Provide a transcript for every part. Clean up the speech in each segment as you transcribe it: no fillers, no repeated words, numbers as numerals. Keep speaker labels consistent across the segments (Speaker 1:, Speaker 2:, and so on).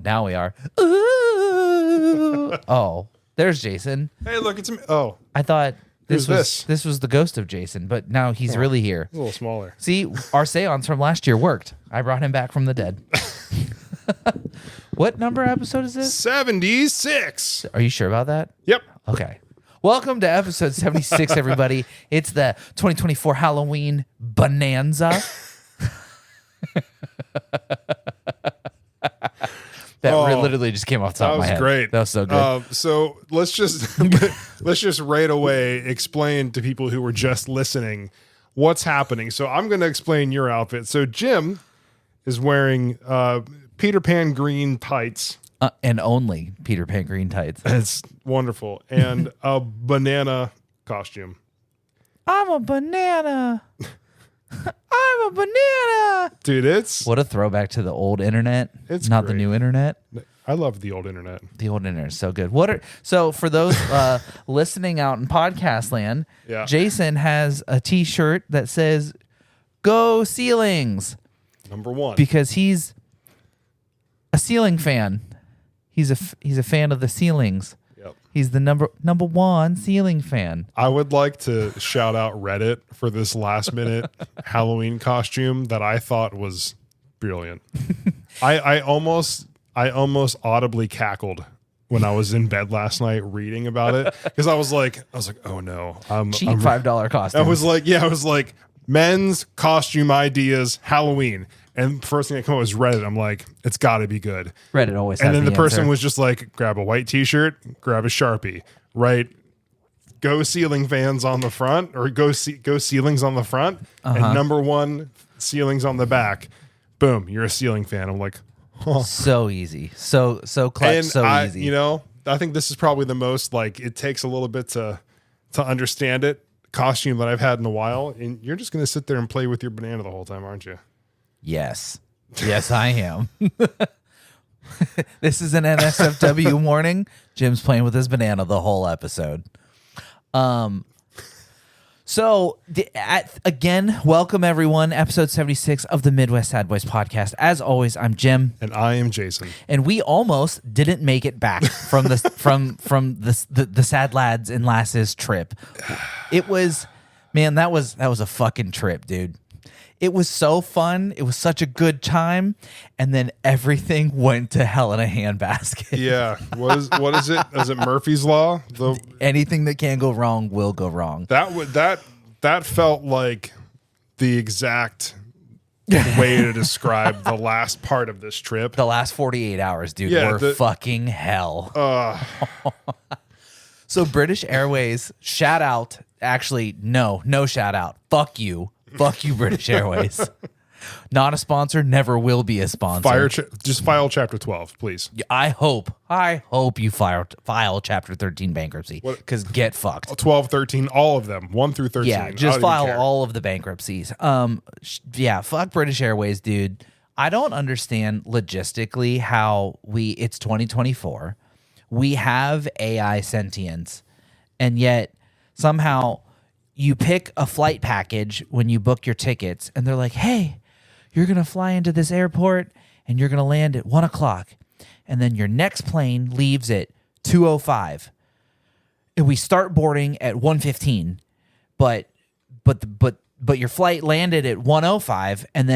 Speaker 1: now we are. Ooh. Oh, there's Jason.
Speaker 2: Hey, look, it's me. Oh,
Speaker 1: I thought this
Speaker 2: Who's
Speaker 1: was the ghost of Jason, but now he's really here.
Speaker 2: a little smaller.
Speaker 1: See, our seance from last year worked. I brought him back from the dead. What number episode is this?
Speaker 2: 76.
Speaker 1: Are you sure about that?
Speaker 2: Yep.
Speaker 1: Okay. Welcome to episode 76, everybody. It's the 2024 Halloween Bananza. That literally just came off the top of my head.
Speaker 2: That was great.
Speaker 1: That was so good.
Speaker 2: So let's just right away explain to people who were just listening what's happening. So I'm going to explain your outfit. So Jim is wearing Peter Pan green tights.
Speaker 1: And only Peter Pan green tights.
Speaker 2: It's wonderful. And a banana costume.
Speaker 1: I'm a banana. I'm a banana.
Speaker 2: Dude, it's...
Speaker 1: What a throwback to the old internet.
Speaker 2: It's
Speaker 1: not
Speaker 2: great.
Speaker 1: the new internet.
Speaker 2: I love the old internet.
Speaker 1: The old internet is so good. So for those listening out in podcast land,
Speaker 2: Yeah.
Speaker 1: Jason has a t-shirt that says "Go Ceilings"
Speaker 2: Number one.
Speaker 1: because he's a ceiling fan. He's a fan of the ceilings.
Speaker 2: Yep.
Speaker 1: He's the number one ceiling fan.
Speaker 2: I would like to shout out Reddit for this last minute Halloween costume that I thought was brilliant. I almost audibly cackled when I was in bed last night reading about it because I was like, oh no,
Speaker 1: Cheap $5 costume.
Speaker 2: I was like, men's costume ideas Halloween, and first thing that came up was Reddit. I'm like, it's got to be good.
Speaker 1: Reddit always has
Speaker 2: And then the person
Speaker 1: answer.
Speaker 2: was just like, grab a white t-shirt, grab a Sharpie, right? Go ceiling fans on the front, or go ceilings on the front, and number one ceilings on the back. Boom, you're a ceiling fan. I'm like, oh.
Speaker 1: So easy, so clutch,
Speaker 2: And
Speaker 1: so easy.
Speaker 2: You know, I think this is probably the most like it takes a little bit to understand it costume that I've had in a while. And you're just gonna sit there and play with your banana the whole time, aren't you?
Speaker 1: Yes, I am. This is an NSFW warning. Jim's playing with his banana the whole episode. So again, welcome everyone. Episode 76 of the Midwest Sad Boys podcast. As always, I'm Jim,
Speaker 2: And I am Jason.
Speaker 1: and we almost didn't make it back from the the sad lads and lasses trip. It was, man, that was a fucking trip, dude. It was so fun. It was such a good time, and then everything went to hell in a handbasket.
Speaker 2: Yeah. What is it? Is it Murphy's Law?
Speaker 1: Anything that can go wrong will go wrong.
Speaker 2: That felt like the exact way to describe the last part of this trip.
Speaker 1: The last 48 hours, dude,
Speaker 2: Yeah,
Speaker 1: were fucking hell. So British Airways, shout out. Actually, no shout out. Fuck you, British Airways. Not a sponsor, never will be a sponsor.
Speaker 2: Just file Chapter 12, please.
Speaker 1: I hope you file Chapter 13 bankruptcy, because get fucked.
Speaker 2: 12, 13, all of them, 1 through 13.
Speaker 1: Yeah, just file all of the bankruptcies. Yeah, fuck British Airways, dude. I don't understand logistically how it's 2024. We have AI sentience, and yet somehow you pick a flight package when you book your tickets, and they're like, hey, you're going to fly into this airport, and you're going to land at 1 o'clock, and then your next plane leaves at 2:05. And we start boarding at 1:15, but your flight landed at 1:05, and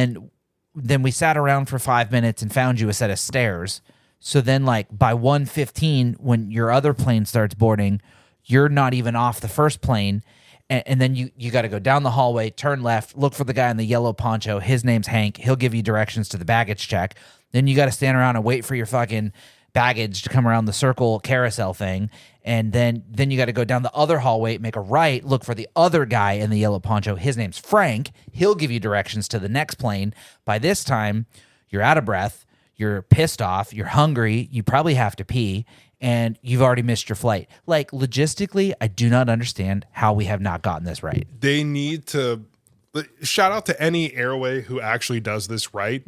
Speaker 1: then we sat around for 5 minutes and found you a set of stairs. So then, like, by 1:15, when your other plane starts boarding, you're not even off the first plane. And then you got to go down the hallway, turn left, look for the guy in the yellow poncho. His name's Hank. He'll give you directions to the baggage check. Then you got to stand around and wait for your fucking baggage to come around the circle carousel thing. And then you got to go down the other hallway, make a right, look for the other guy in the yellow poncho. His name's Frank. He'll give you directions to the next plane. By this time, you're out of breath. You're pissed off. You're hungry. You probably have to pee. And you've already missed your flight. Like, logistically, I do not understand how we have not gotten this right.
Speaker 2: They need to shout out to any airway who actually does this right.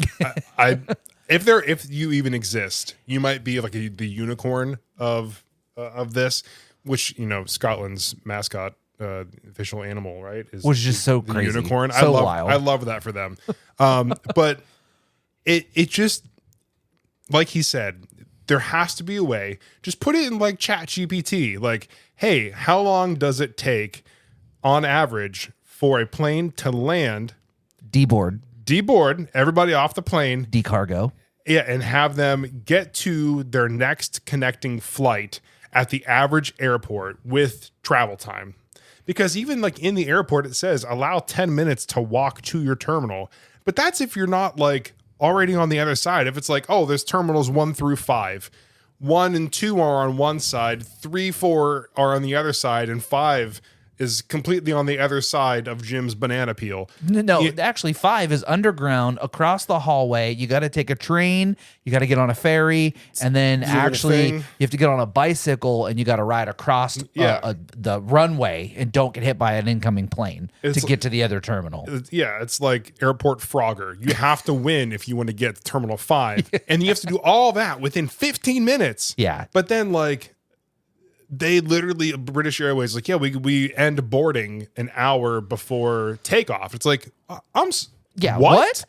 Speaker 2: If you even exist, you might be like the unicorn of this, which, you know, Scotland's mascot, official animal, right?
Speaker 1: Was just so crazy.
Speaker 2: Unicorn.
Speaker 1: So wild.
Speaker 2: I love that for them. But it just, like he said, there has to be a way. Just put it in like Chat GPT. Like, hey, how long does it take on average for a plane to land,
Speaker 1: deboard,
Speaker 2: everybody off the plane,
Speaker 1: decargo,
Speaker 2: and have them get to their next connecting flight at the average airport with travel time? Because even like in the airport, it says allow 10 minutes to walk to your terminal. But that's if you're not like already on the other side. If it's like, oh, there's terminals 1 through 5. 1 and 2 are on one side, 3, 4 are on the other side, and 5 is completely on the other side of Jim's banana peel.
Speaker 1: No, actually 5 is underground across the hallway. You got to take a train, you got to get on a ferry, and then actually you have to get on a bicycle and you got to ride across the runway and don't get hit by an incoming plane to get to the other terminal.
Speaker 2: It's like Airport Frogger. You have to win if you want to get to Terminal 5. And you have to do all that within 15 minutes.
Speaker 1: Yeah.
Speaker 2: But then like they literally, British Airways, like, yeah, we end boarding an hour before takeoff. It's like, what?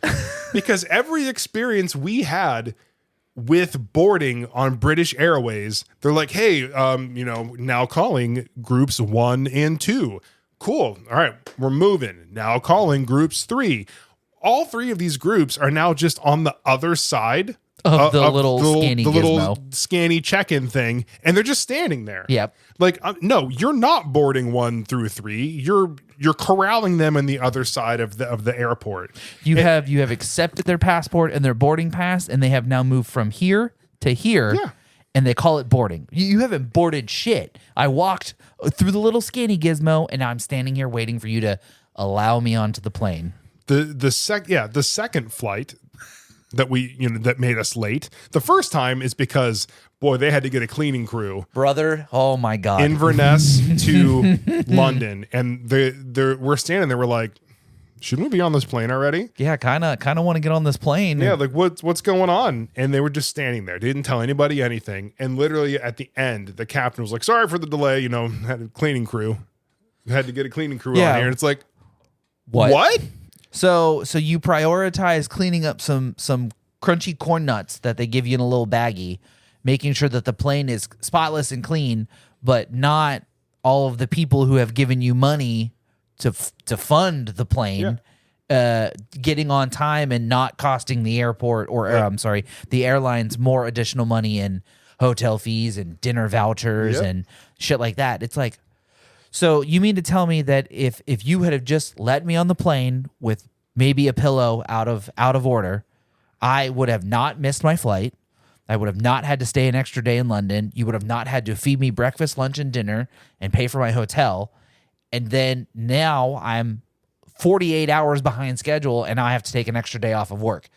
Speaker 2: Because every experience we had with boarding on British Airways, they're like, hey, now calling groups 1 and 2. Cool. All right, we're moving. Now calling groups 3. All 3 of these groups are now just on the other side
Speaker 1: of the little
Speaker 2: scanny check-in thing, and they're just standing there.
Speaker 1: Yep.
Speaker 2: Like, no, you're not boarding 1 through 3. You're corralling them in the other side of the airport.
Speaker 1: You have accepted their passport and their boarding pass, and they have now moved from here to here.
Speaker 2: Yeah.
Speaker 1: And they call it boarding. You haven't boarded shit. I walked through the little scanny gizmo, and now I'm standing here waiting for you to allow me onto the plane.
Speaker 2: The second flight that made us late. The first time is because, boy, they had to get a cleaning crew.
Speaker 1: Brother, oh my God.
Speaker 2: Inverness to London. And we're standing there, we're like, shouldn't we be on this plane already?
Speaker 1: Yeah, kind of want to get on this plane.
Speaker 2: Yeah, like what's going on? And they were just standing there. They didn't tell anybody anything. And literally at the end, the captain was like, sorry for the delay, had a cleaning crew. Had to get a cleaning crew on here. And it's like, what?
Speaker 1: So you prioritize cleaning up some crunchy corn nuts that they give you in a little baggie, making sure that the plane is spotless and clean, but not all of the people who have given you money to fund the plane getting on time and not costing the airport the airlines more additional money in hotel fees and dinner vouchers and shit like that. It's like, so you mean to tell me that if you had have just let me on the plane with maybe a pillow out of order, I would have not missed my flight. I would have not had to stay an extra day in London. You would have not had to feed me breakfast, lunch, and dinner and pay for my hotel. And then now I'm 48 hours behind schedule and I have to take an extra day off of work.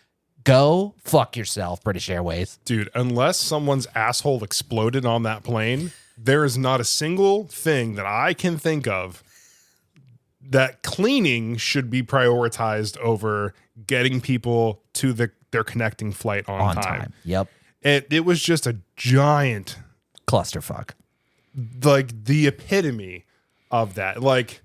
Speaker 1: Go fuck yourself, British Airways.
Speaker 2: Dude, unless someone's asshole exploded on that plane, there is not a single thing that I can think of that cleaning should be prioritized over getting people to their connecting flight on time.
Speaker 1: Yep.
Speaker 2: It was just a giant
Speaker 1: clusterfuck.
Speaker 2: Like the epitome of that. Like,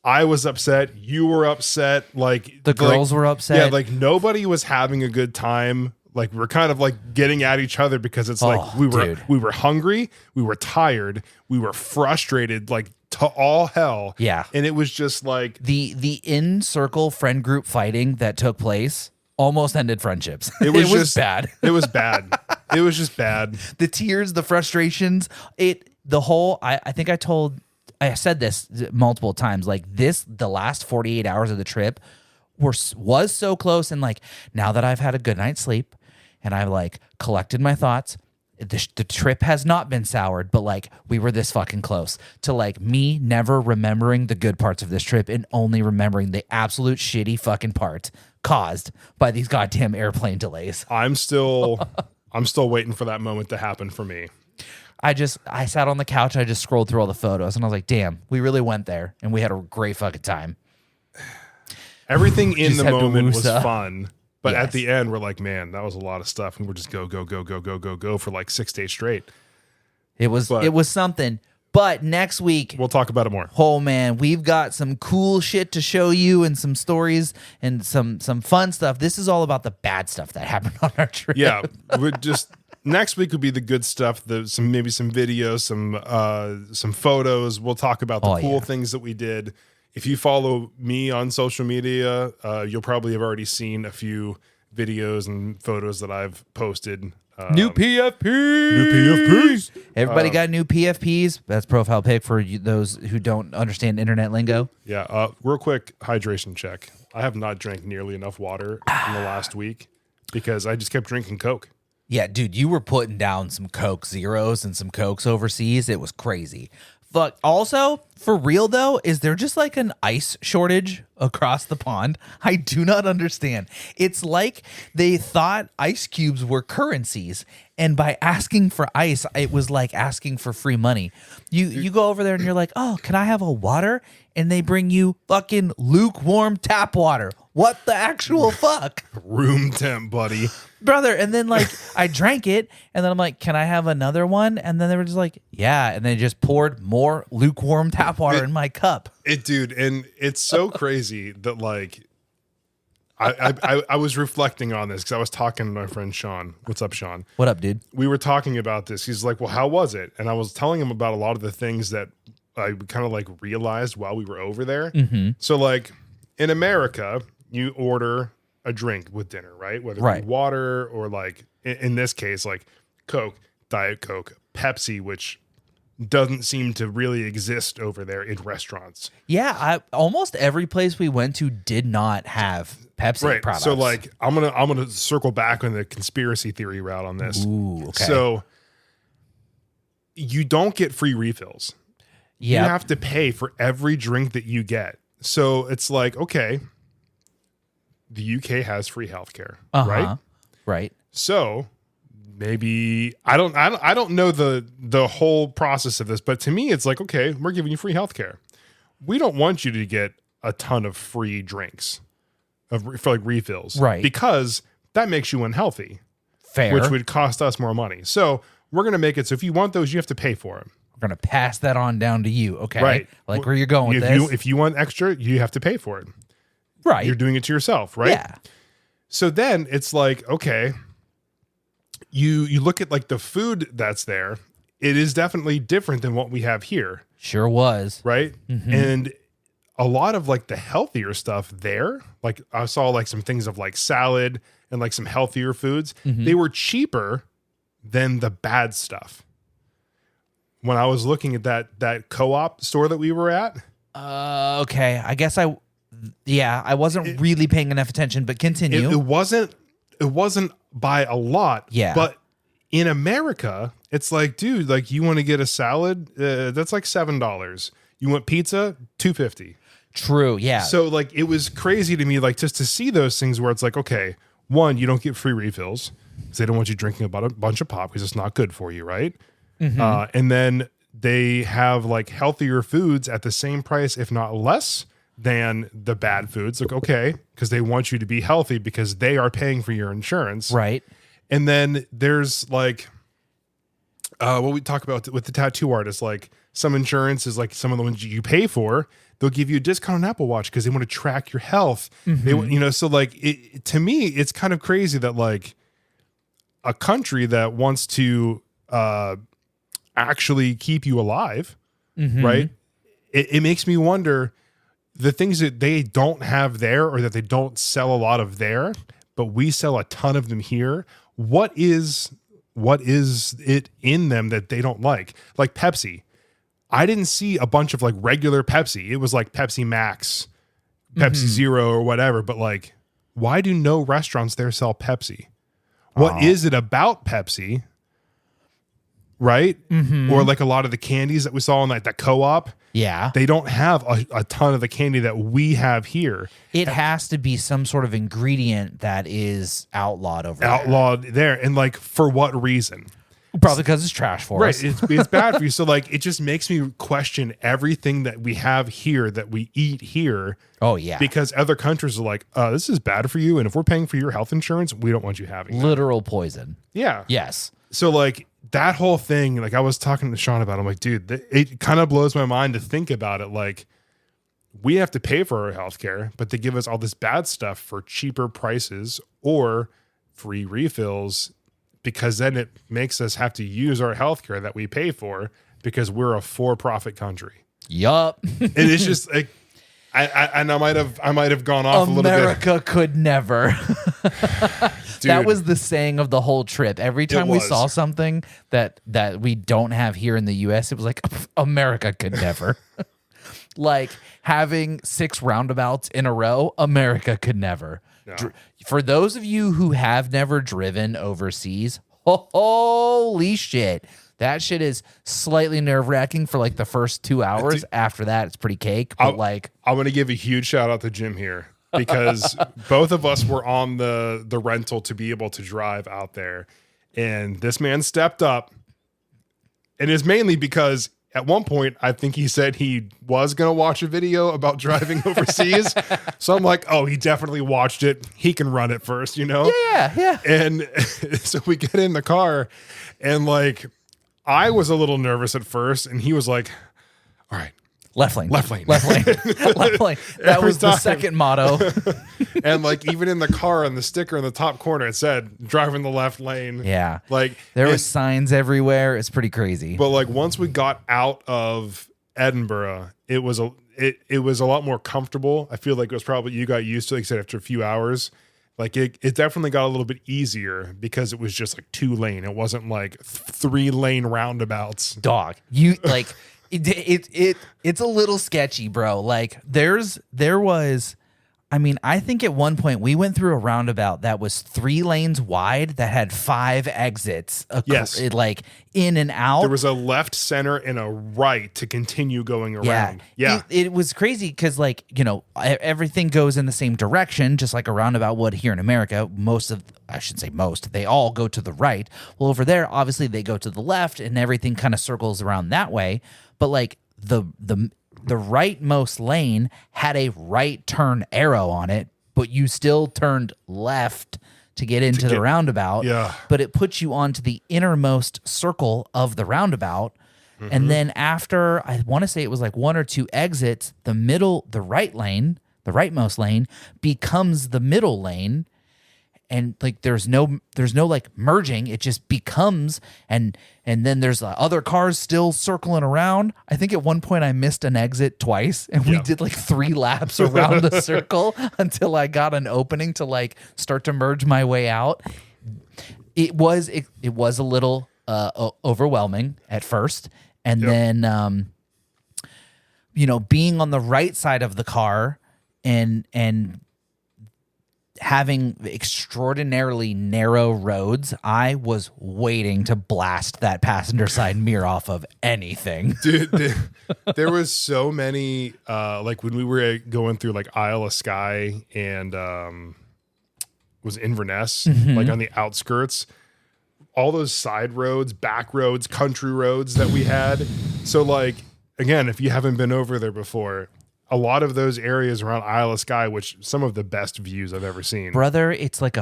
Speaker 2: I was upset. You were upset. Like
Speaker 1: the girls were upset.
Speaker 2: Yeah, like nobody was having a good time. Like we're kind of like getting at each other because it's like we were hungry, we were tired, we were frustrated, like to all hell.
Speaker 1: Yeah.
Speaker 2: And it was just like
Speaker 1: the in circle friend group fighting that took place almost ended friendships.
Speaker 2: It was
Speaker 1: just bad.
Speaker 2: It was bad. It was just bad.
Speaker 1: The tears, the frustrations, I think I said this multiple times, like the last 48 hours of the trip was so close. And like, now that I've had a good night's sleep and I've like collected my thoughts, the trip has not been soured, but like we were this fucking close to like me never remembering the good parts of this trip and only remembering the absolute shitty fucking parts caused by these goddamn airplane delays.
Speaker 2: I'm still waiting for that moment to happen for me.
Speaker 1: I sat on the couch. I just scrolled through all the photos and I was like, damn, we really went there and we had a great fucking time.
Speaker 2: Everything in the moment was
Speaker 1: up.
Speaker 2: fun. But at the end, we're like, man, that was a lot of stuff. And we're just go for like 6 days straight.
Speaker 1: It was something. But next week,
Speaker 2: we'll talk about it more.
Speaker 1: Oh man, we've got some cool shit to show you and some stories and some fun stuff. This is all about the bad stuff that happened on our trip.
Speaker 2: Yeah, we're just next week would be the good stuff. Maybe some videos, some photos. We'll talk about the cool things that we did. If you follow me on social media, you'll probably have already seen a few videos and photos that I've posted.
Speaker 1: New PFPs.
Speaker 2: New PFPs.
Speaker 1: Everybody got new PFPs. That's profile pic for those who don't understand internet lingo.
Speaker 2: Yeah. Real quick hydration check. I have not drank nearly enough water in the last week because I just kept drinking Coke.
Speaker 1: Yeah, dude, you were putting down some Coke Zeros and some Cokes overseas. It was crazy. Fuck. Also, for real though, is there just like an ice shortage across the pond? I do not understand. It's like they thought ice cubes were currencies, and by asking for ice, it was like asking for free money. You go over there and you're like, "Oh, can I have a water?" And they bring you fucking lukewarm tap water. What the actual fuck?
Speaker 2: Room temp, buddy.
Speaker 1: Brother, and then like I drank it, and then I'm like, "Can I have another one?" And then they were just like, "Yeah," and they just poured more lukewarm tap water in my cup.
Speaker 2: Dude, and it's so crazy that like I was reflecting on this because I was talking to my friend Sean. What's up, Sean?
Speaker 1: What up, dude?
Speaker 2: We were talking about this. He's like, "Well, how was it?" And I was telling him about a lot of the things that I kind of like realized while we were over there.
Speaker 1: Mm-hmm.
Speaker 2: So like in America, you order a drink with dinner, right? Whether it be water or like in this case, like Coke, Diet Coke, Pepsi, which doesn't seem to really exist over there in restaurants.
Speaker 1: Yeah, almost every place we went to did not have Pepsi products.
Speaker 2: So like I'm gonna circle back on the conspiracy theory route on this.
Speaker 1: Ooh, okay.
Speaker 2: So you don't get free refills. You have to pay for every drink that you get. So it's like, okay, the UK has free healthcare, right?
Speaker 1: Right.
Speaker 2: So maybe I don't know the whole process of this, but to me, it's like, okay, we're giving you free healthcare. We don't want you to get a ton of free drinks for like refills,
Speaker 1: right?
Speaker 2: Because that makes you unhealthy,
Speaker 1: fair,
Speaker 2: which would cost us more money. So we're gonna make it so if you want those, you have to pay for them.
Speaker 1: We're gonna pass that on down to you, okay?
Speaker 2: Right?
Speaker 1: Like where you're going with this.
Speaker 2: If you want extra, you have to pay for it.
Speaker 1: Right.
Speaker 2: You're doing it to yourself, right?
Speaker 1: Yeah.
Speaker 2: So then it's like, okay, you look at like the food that's there. It is definitely different than what we have here.
Speaker 1: Sure was.
Speaker 2: Right.
Speaker 1: Mm-hmm.
Speaker 2: And a lot of like the healthier stuff there, like I saw like some things of like salad and like some healthier foods.
Speaker 1: Mm-hmm.
Speaker 2: They were cheaper than the bad stuff. When I was looking at that co-op store that we were at.
Speaker 1: Okay. I guess I wasn't really paying enough attention, but continue.
Speaker 2: It wasn't by a lot.
Speaker 1: Yeah.
Speaker 2: But in America, it's like, dude, like you want to get a salad, that's like $7. You want pizza, $2.50.
Speaker 1: True. Yeah.
Speaker 2: So like it was crazy to me, like just to see those things where it's like, okay, one, you don't get free refills because they don't want you drinking about a bunch of pop because it's not good for you, right? Mm-hmm. And then they have like healthier foods at the same price, if not less than the bad foods. Like, okay, because they want you to be healthy because they are paying for your insurance.
Speaker 1: Right.
Speaker 2: And then there's like what we talk about with the tattoo artists, like some insurance is like some of the ones you pay for, they'll give you a discount on Apple Watch because they want to track your health. Mm-hmm. They, so like to me, it's kind of crazy that like a country that wants to actually keep you alive,
Speaker 1: mm-hmm.
Speaker 2: right? It makes me wonder the things that they don't have there or that they don't sell a lot of there, but we sell a ton of them here. What is it in them that they don't like? Like Pepsi. I didn't see a bunch of like regular Pepsi. It was like Pepsi Max, Pepsi Zero or whatever. But like, why do no restaurants there sell Pepsi? What is it about Pepsi? Right? Mm-hmm. Or like a lot of the candies that we saw in like the co-op.
Speaker 1: Yeah.
Speaker 2: They don't have a ton of the candy that we have here.
Speaker 1: It has to be some sort of ingredient that is outlawed over
Speaker 2: Outlawed there. And like, for what reason?
Speaker 1: Probably because it's trash for us.
Speaker 2: Right. It's bad for you. So like, it just makes me question everything that we have here, that we eat here.
Speaker 1: Oh, yeah.
Speaker 2: Because other countries are like, this is bad for you. And if we're paying for your health insurance, we don't want you having that.
Speaker 1: Literal poison.
Speaker 2: Yeah.
Speaker 1: Yes.
Speaker 2: So like that whole thing, like I was talking to Sean about it, I'm like, dude, it kind of blows my mind to think about it. Like we have to pay for our healthcare, but they give us all this bad stuff for cheaper prices or free refills because then it makes us have to use our healthcare that we pay for because we're a for-profit country.
Speaker 1: Yup.
Speaker 2: It is just like, I might have gone off a little bit.
Speaker 1: America could never.
Speaker 2: Dude,
Speaker 1: that was the saying of the whole trip. Every time we
Speaker 2: was.
Speaker 1: saw something that we don't have here in the US, it was like, America could never. Like having 6 roundabouts in a row, America could never.
Speaker 2: No.
Speaker 1: For those of you who have never driven overseas, holy shit. That shit is slightly nerve-wracking for like the first 2 hours. After that, it's pretty cake. But
Speaker 2: I'm going to give a huge shout out to Jim here because both of us were on the rental to be able to drive out there. And this man stepped up. And it's mainly because at one point, I think he said he was going to watch a video about driving overseas. So I'm like, oh, he definitely watched it. He can run it first, you know?
Speaker 1: Yeah.
Speaker 2: And so we get in the car and like, I was a little nervous at first, and he was like, all right.
Speaker 1: Left lane.
Speaker 2: Left lane.
Speaker 1: Left lane. Left lane. That was the second motto.
Speaker 2: And like even in the car on the sticker in the top corner, it said drive in the left lane.
Speaker 1: Yeah.
Speaker 2: Like
Speaker 1: there were signs everywhere. It's pretty crazy.
Speaker 2: But like once we got out of Edinburgh, it was a lot more comfortable. I feel like it was probably you got used to, like I said, after a few hours. Like it definitely got a little bit easier because it was just like 2 lane. It wasn't like 3 lane roundabouts.
Speaker 1: Dog, you like it's a little sketchy, bro. Like there was, I mean, I think at one point we went through a roundabout that was 3 lanes wide that had 5 exits.
Speaker 2: Yes,
Speaker 1: like in and out.
Speaker 2: There was a left, center, and a right to continue going around. Yeah,
Speaker 1: it was crazy because, like, you know, everything goes in the same direction, just like a roundabout would here in America. They all go to the right. Well, over there, obviously, they go to the left, and everything kind of circles around that way. But like the rightmost lane had a right turn arrow on it, but you still turned left to get into the roundabout.
Speaker 2: Yeah.
Speaker 1: But it puts you onto the innermost circle of the roundabout. Mm-hmm. And then after, I want to say it was like 1 or 2 exits, the rightmost lane becomes the middle lane. And like there's no like merging, it just becomes, and then there's other cars still circling around. I think at one point I missed an exit twice, and we did like 3 laps around the circle until I got an opening to like start to merge my way out. It was a little overwhelming at first, and then you know, being on the right side of the car and having extraordinarily narrow roads, I was waiting to blast that passenger side mirror off of anything.
Speaker 2: Dude, there was so many, like when we were going through like Isle of Skye and was Inverness, like on the outskirts, all those side roads, back roads, country roads that we had. So like, again, if you haven't been over there before, a lot of those areas around Isle of Skye, which some of the best views I've ever seen.
Speaker 1: Brother, it's like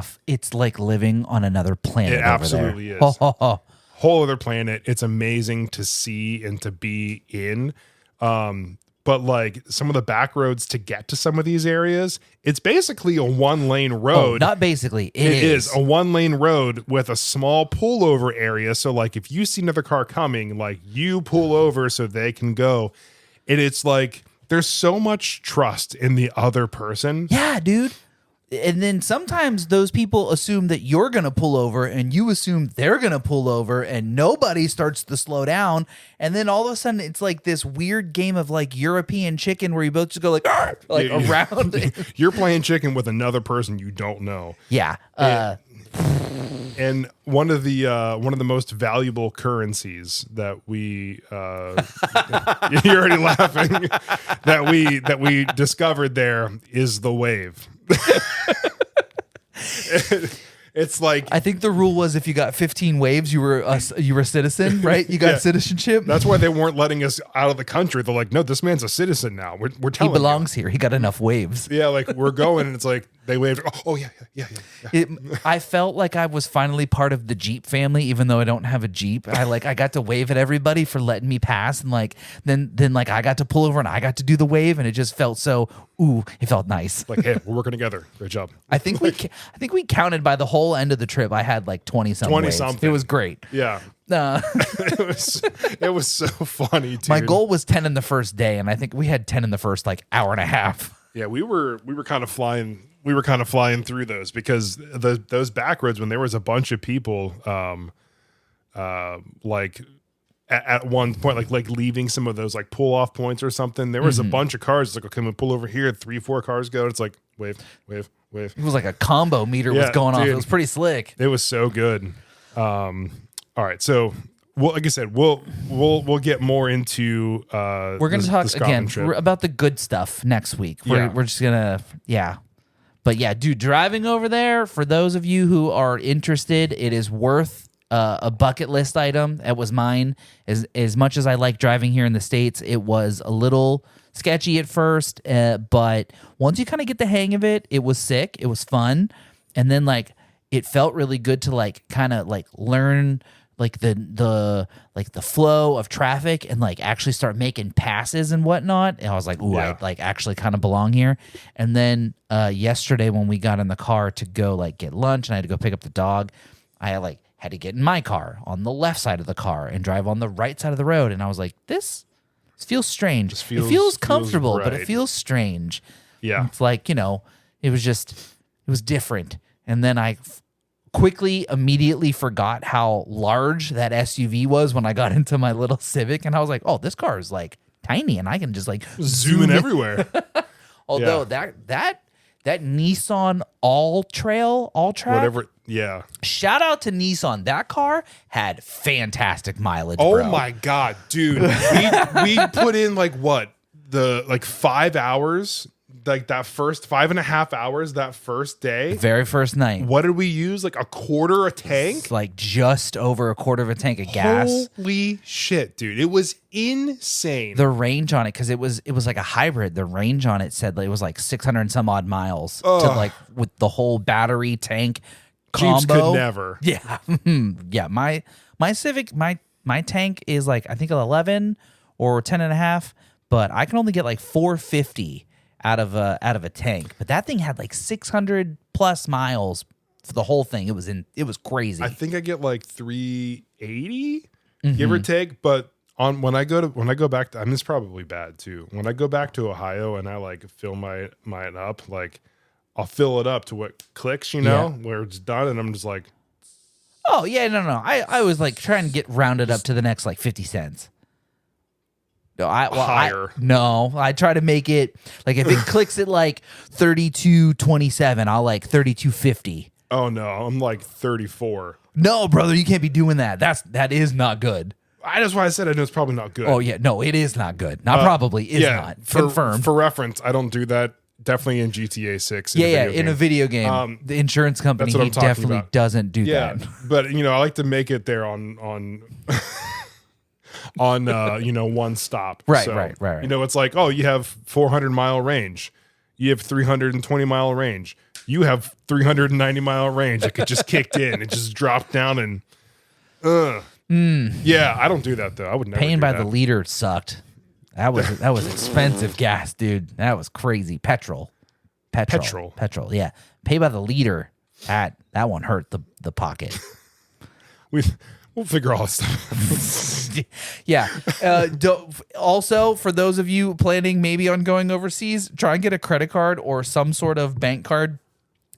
Speaker 1: living on another planet.
Speaker 2: It absolutely is. Whole other planet. It's amazing to see and to be in. But like some of the back roads to get to some of these areas, it's basically a 1-lane road.
Speaker 1: Oh, not basically.
Speaker 2: It is a 1-lane road with a small pullover area. So like if you see another car coming, like you pull over so they can go. And it's like, there's so much trust in the other person.
Speaker 1: Yeah, dude. And then sometimes those people assume that you're going to pull over and you assume they're going to pull over and nobody starts to slow down. And then all of a sudden it's like this weird game of like European chicken where you both just go like around.
Speaker 2: You're playing chicken with another person you don't know.
Speaker 1: Yeah.
Speaker 2: And one of the most valuable currencies that we you're already laughing that we discovered there is the wave. It's like,
Speaker 1: I think the rule was if you got 15 waves, you were a citizen, right? You got citizenship.
Speaker 2: That's why they weren't letting us out of the country. They're like, no, this man's a citizen now. We're telling
Speaker 1: he belongs here. He got enough waves.
Speaker 2: Yeah, like we're going, and it's like They waved. Oh yeah.
Speaker 1: I felt like I was finally part of the Jeep family, even though I don't have a Jeep. I got to wave at everybody for letting me pass, and then I got to pull over and I got to do the wave, and it just felt so. Ooh, it felt nice.
Speaker 2: Like, hey, we're working together. Great job.
Speaker 1: I think we counted by the whole end of the trip. I had like 20-something.
Speaker 2: 20-something.
Speaker 1: It was great.
Speaker 2: Yeah. It was so funny, dude.
Speaker 1: My goal was 10 in the first day, and I think we had 10 in the first like hour and a half.
Speaker 2: Yeah, we were kind of flying. We were kind of flying through those because those back roads when there was a bunch of people, like at one point, like leaving some of those like pull off points or something. There was a bunch of cars. It's like, okay, I'm gonna pull over here. 3-4 cars go. It's like wave.
Speaker 1: It was like a combo meter was going off. It was pretty slick.
Speaker 2: It was so good. All right, so. Well, like I said, we'll get more into.
Speaker 1: We're going to talk again about the good stuff next week. We're just gonna but yeah, dude, driving over there for those of you who are interested, it is worth a bucket list item. It was mine. As much as I like driving here in the States, it was a little sketchy at first, but once you kind of get the hang of it, it was sick. It was fun, and then like it felt really good to like kind of like learn. Like the flow of traffic and like actually start making passes and whatnot. And I was like, ooh, I like actually kind of belong here. And then yesterday when we got in the car to go like get lunch and I had to go pick up the dog, I like had to get in my car on the left side of the car and drive on the right side of the road. And I was like, this feels strange. It feels comfortable, but it feels strange.
Speaker 2: Yeah.
Speaker 1: It's like, it was different. And then I quickly, immediately forgot how large that SUV was when I got into my little Civic, and I was like, "Oh, this car is like tiny, and I can just like
Speaker 2: zoom everywhere."
Speaker 1: Although that Nissan All-Track,
Speaker 2: whatever, yeah.
Speaker 1: Shout out to Nissan. That car had fantastic mileage.
Speaker 2: Oh
Speaker 1: bro.
Speaker 2: my god, dude! we put in like 5 hours. Like that first 5.5 hours that first day,
Speaker 1: very first night.
Speaker 2: What did we use? Like a quarter a tank?
Speaker 1: It's like just over a quarter of a tank of gas.
Speaker 2: Holy shit, dude! It was insane.
Speaker 1: The range on it, because it was like a hybrid. The range on it said it was like 600 and some odd miles to like with the whole battery tank combo.
Speaker 2: Jeeps could never.
Speaker 1: Yeah, yeah. My Civic, my tank is like I think 11 or 10 and a half, but I can only get like 450. Out of a tank, but that thing had like 600 plus miles for the whole thing. It was crazy.
Speaker 2: I think I get like 380, give or take. But when I go back to, I mean, it's probably bad too. When I go back to Ohio and I like fill mine up, like I'll fill it up to what clicks, where it's done, and I'm just like,
Speaker 1: oh yeah, no. I was like trying to get rounded up to the next like 50 cents. No,
Speaker 2: higher.
Speaker 1: I try to make it like if it clicks at like 32.27, I'll like 32.50.
Speaker 2: Oh no, I'm like 34.
Speaker 1: No, brother, you can't be doing that. That is not good.
Speaker 2: That's why I said I know it's probably not good.
Speaker 1: Oh yeah, no, it is not good. Not probably is not confirmed.
Speaker 2: For reference, I don't do that. Definitely in GTA 6.
Speaker 1: In a video game, the insurance company definitely doesn't do that.
Speaker 2: But I like to make it there on one stop.
Speaker 1: Right.
Speaker 2: It's like, oh, you have 400-mile range. You have 320-mile range. You have 390-mile range. It could just kicked in. It just dropped down and yeah, I don't do that though. I would never.
Speaker 1: Paying
Speaker 2: do
Speaker 1: by
Speaker 2: that.
Speaker 1: the liter sucked. That was expensive gas, dude. That was crazy. Petrol. Yeah. Pay by the liter. That one hurt the pocket.
Speaker 2: We'll figure all this stuff out.
Speaker 1: Yeah. Also, for those of you planning maybe on going overseas, try and get a credit card or some sort of bank card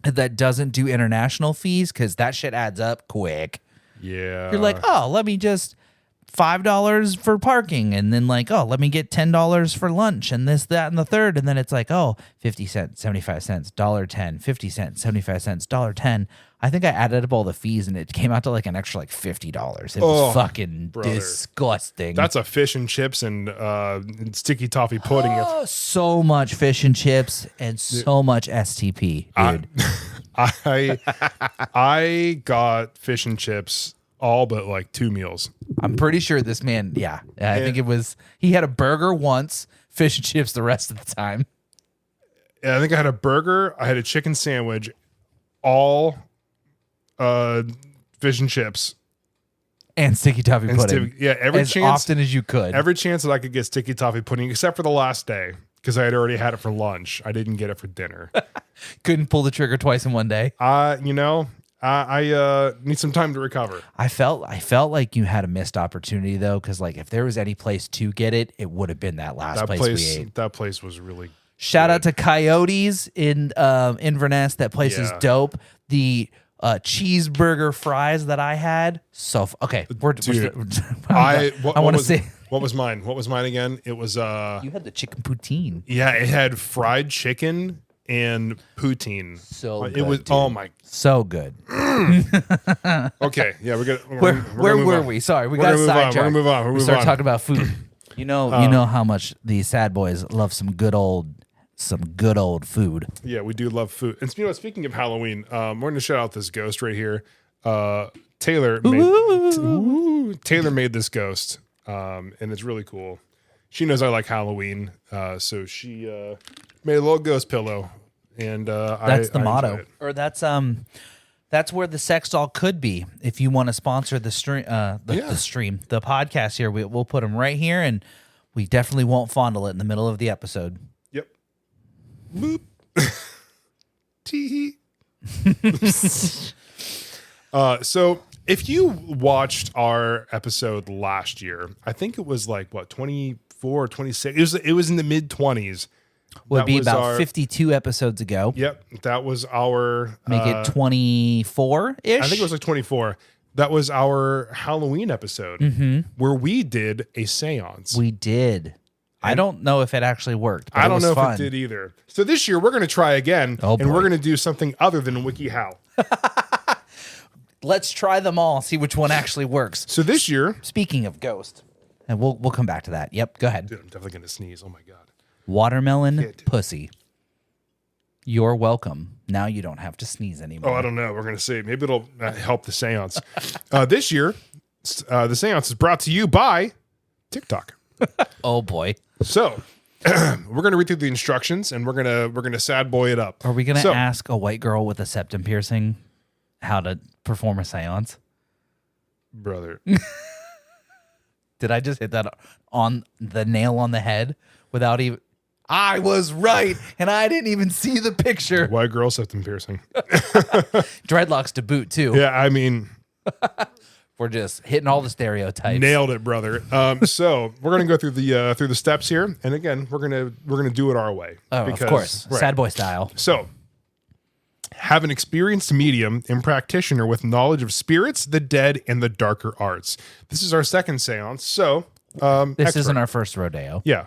Speaker 1: that doesn't do international fees, because that shit adds up quick.
Speaker 2: Yeah.
Speaker 1: You're like, oh, let me just $5 for parking, and then like, oh, let me get $10 for lunch, and this, that, and the third, and then it's like, oh, 50 cents, 75 cents, $1.10, 50 cents, 75 cents, $1.10. I think I added up all the fees, and it came out to like an extra like $50. It was fucking disgusting.
Speaker 2: That's a fish and chips and sticky toffee pudding.
Speaker 1: Oh, so much fish and chips and so much STP, dude.
Speaker 2: I got fish and chips all but like 2 meals.
Speaker 1: I'm pretty sure this man, I think it was, he had a burger once, fish and chips the rest of the time.
Speaker 2: I think I had a burger. I had a chicken sandwich, all fish and chips.
Speaker 1: And sticky toffee pudding.
Speaker 2: Every chance,
Speaker 1: often as you could.
Speaker 2: Every chance that I could get sticky toffee pudding, except for the last day, because I had already had it for lunch. I didn't get it for dinner.
Speaker 1: Couldn't pull the trigger twice in one day.
Speaker 2: I need some time to recover.
Speaker 1: I felt like you had a missed opportunity though, because like if there was any place to get it, it would have been that last place we ate.
Speaker 2: That place was really
Speaker 1: Shout
Speaker 2: good.
Speaker 1: out to Coyotes in Inverness. That place is dope. The cheeseburger fries that I had. So okay,
Speaker 2: I
Speaker 1: want to say
Speaker 2: what was mine? What was mine again? It was
Speaker 1: you had the chicken poutine.
Speaker 2: Yeah, it had fried chicken and poutine.
Speaker 1: So
Speaker 2: it
Speaker 1: good,
Speaker 2: was
Speaker 1: dude.
Speaker 2: Oh my,
Speaker 1: so good.
Speaker 2: Okay, yeah,
Speaker 1: where were we? Sorry, we got sidetracked.
Speaker 2: We're gonna move on.
Speaker 1: We started talking about food. You know how much these sad boys love some good old food.
Speaker 2: Yeah, we do love food. And speaking of Halloween, we're going to shout out this ghost right here. Taylor made this ghost, and it's really cool. She knows I like Halloween, so she made a little ghost pillow, and
Speaker 1: that's the motto,
Speaker 2: it.
Speaker 1: or that's where the sex doll could be. If you want to sponsor the stream, the podcast here, we'll put them right here, and we definitely won't fondle it in the middle of the episode.
Speaker 2: Yep. Boop. Tee. So if you watched our episode last year, I think it was like 24 or 26. It was in the mid 20s.
Speaker 1: Would be about 52 episodes ago.
Speaker 2: Yep, that was our
Speaker 1: make it 24-ish.
Speaker 2: I think it was like 24. That was our Halloween episode where we did a seance.
Speaker 1: We did. I don't know if it actually worked. But
Speaker 2: I don't know
Speaker 1: fun.
Speaker 2: if it did either. So this year we're going to try again, and we're going to do something other than WikiHow.
Speaker 1: Let's try them all. See which one actually works.
Speaker 2: So this year,
Speaker 1: speaking of ghost, and we'll come back to that. Yep, go ahead.
Speaker 2: Dude, I'm definitely going to sneeze. Oh my god.
Speaker 1: Watermelon pussy. You're welcome. Now you don't have to sneeze anymore.
Speaker 2: Oh, I don't know. We're going to see. Maybe it'll help the seance. This year, the seance is brought to you by TikTok.
Speaker 1: Oh boy.
Speaker 2: So we're gonna read through the instructions, and we're gonna sad boy it up.
Speaker 1: Are we gonna ask a white girl with a septum piercing how to perform a seance?
Speaker 2: Brother,
Speaker 1: did I just hit that on the nail on the head without even? I was right, and I didn't even see the picture.
Speaker 2: White girl septum piercing,
Speaker 1: dreadlocks to boot too.
Speaker 2: Yeah, I mean.
Speaker 1: We're just hitting all the stereotypes.
Speaker 2: Nailed it, brother. So we're gonna go through the steps here, and again, we're gonna do it our way.
Speaker 1: Oh, of course, right. Sad boy style.
Speaker 2: So, have an experienced medium and practitioner with knowledge of spirits, the dead, and the darker arts. This is our second seance. So,
Speaker 1: this isn't our first rodeo.
Speaker 2: Yeah,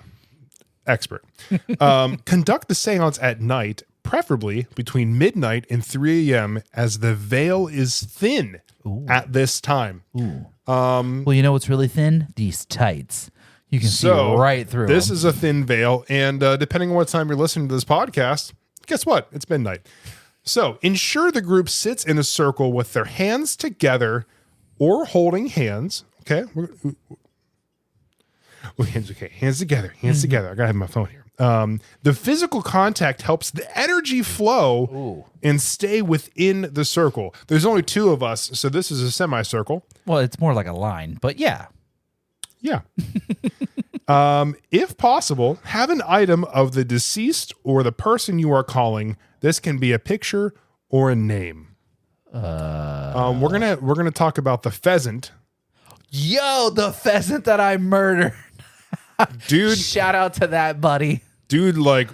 Speaker 2: expert. Conduct the seance at night, preferably between midnight and 3 a.m., as the veil is thin. Ooh. At this time.
Speaker 1: Ooh. Well, you know what's really thin? These tights. You can see right through
Speaker 2: this
Speaker 1: them.
Speaker 2: Is a thin veil, and depending on what time you're listening to this podcast, guess what? It's midnight. So ensure the group sits in a circle with their hands together or holding hands. Okay? Hands together. Hands together. I got to have my phone here. The physical contact helps the energy flow and stay within the circle. There's only two of us, so this is a semicircle.
Speaker 1: Well, it's more like a line, but yeah.
Speaker 2: Yeah. If possible, have an item of the deceased or the person you are calling. This can be a picture or a name. We're gonna talk about the pheasant.
Speaker 1: Yo, the pheasant that I murdered.
Speaker 2: Dude,
Speaker 1: shout out to that buddy.
Speaker 2: Dude, like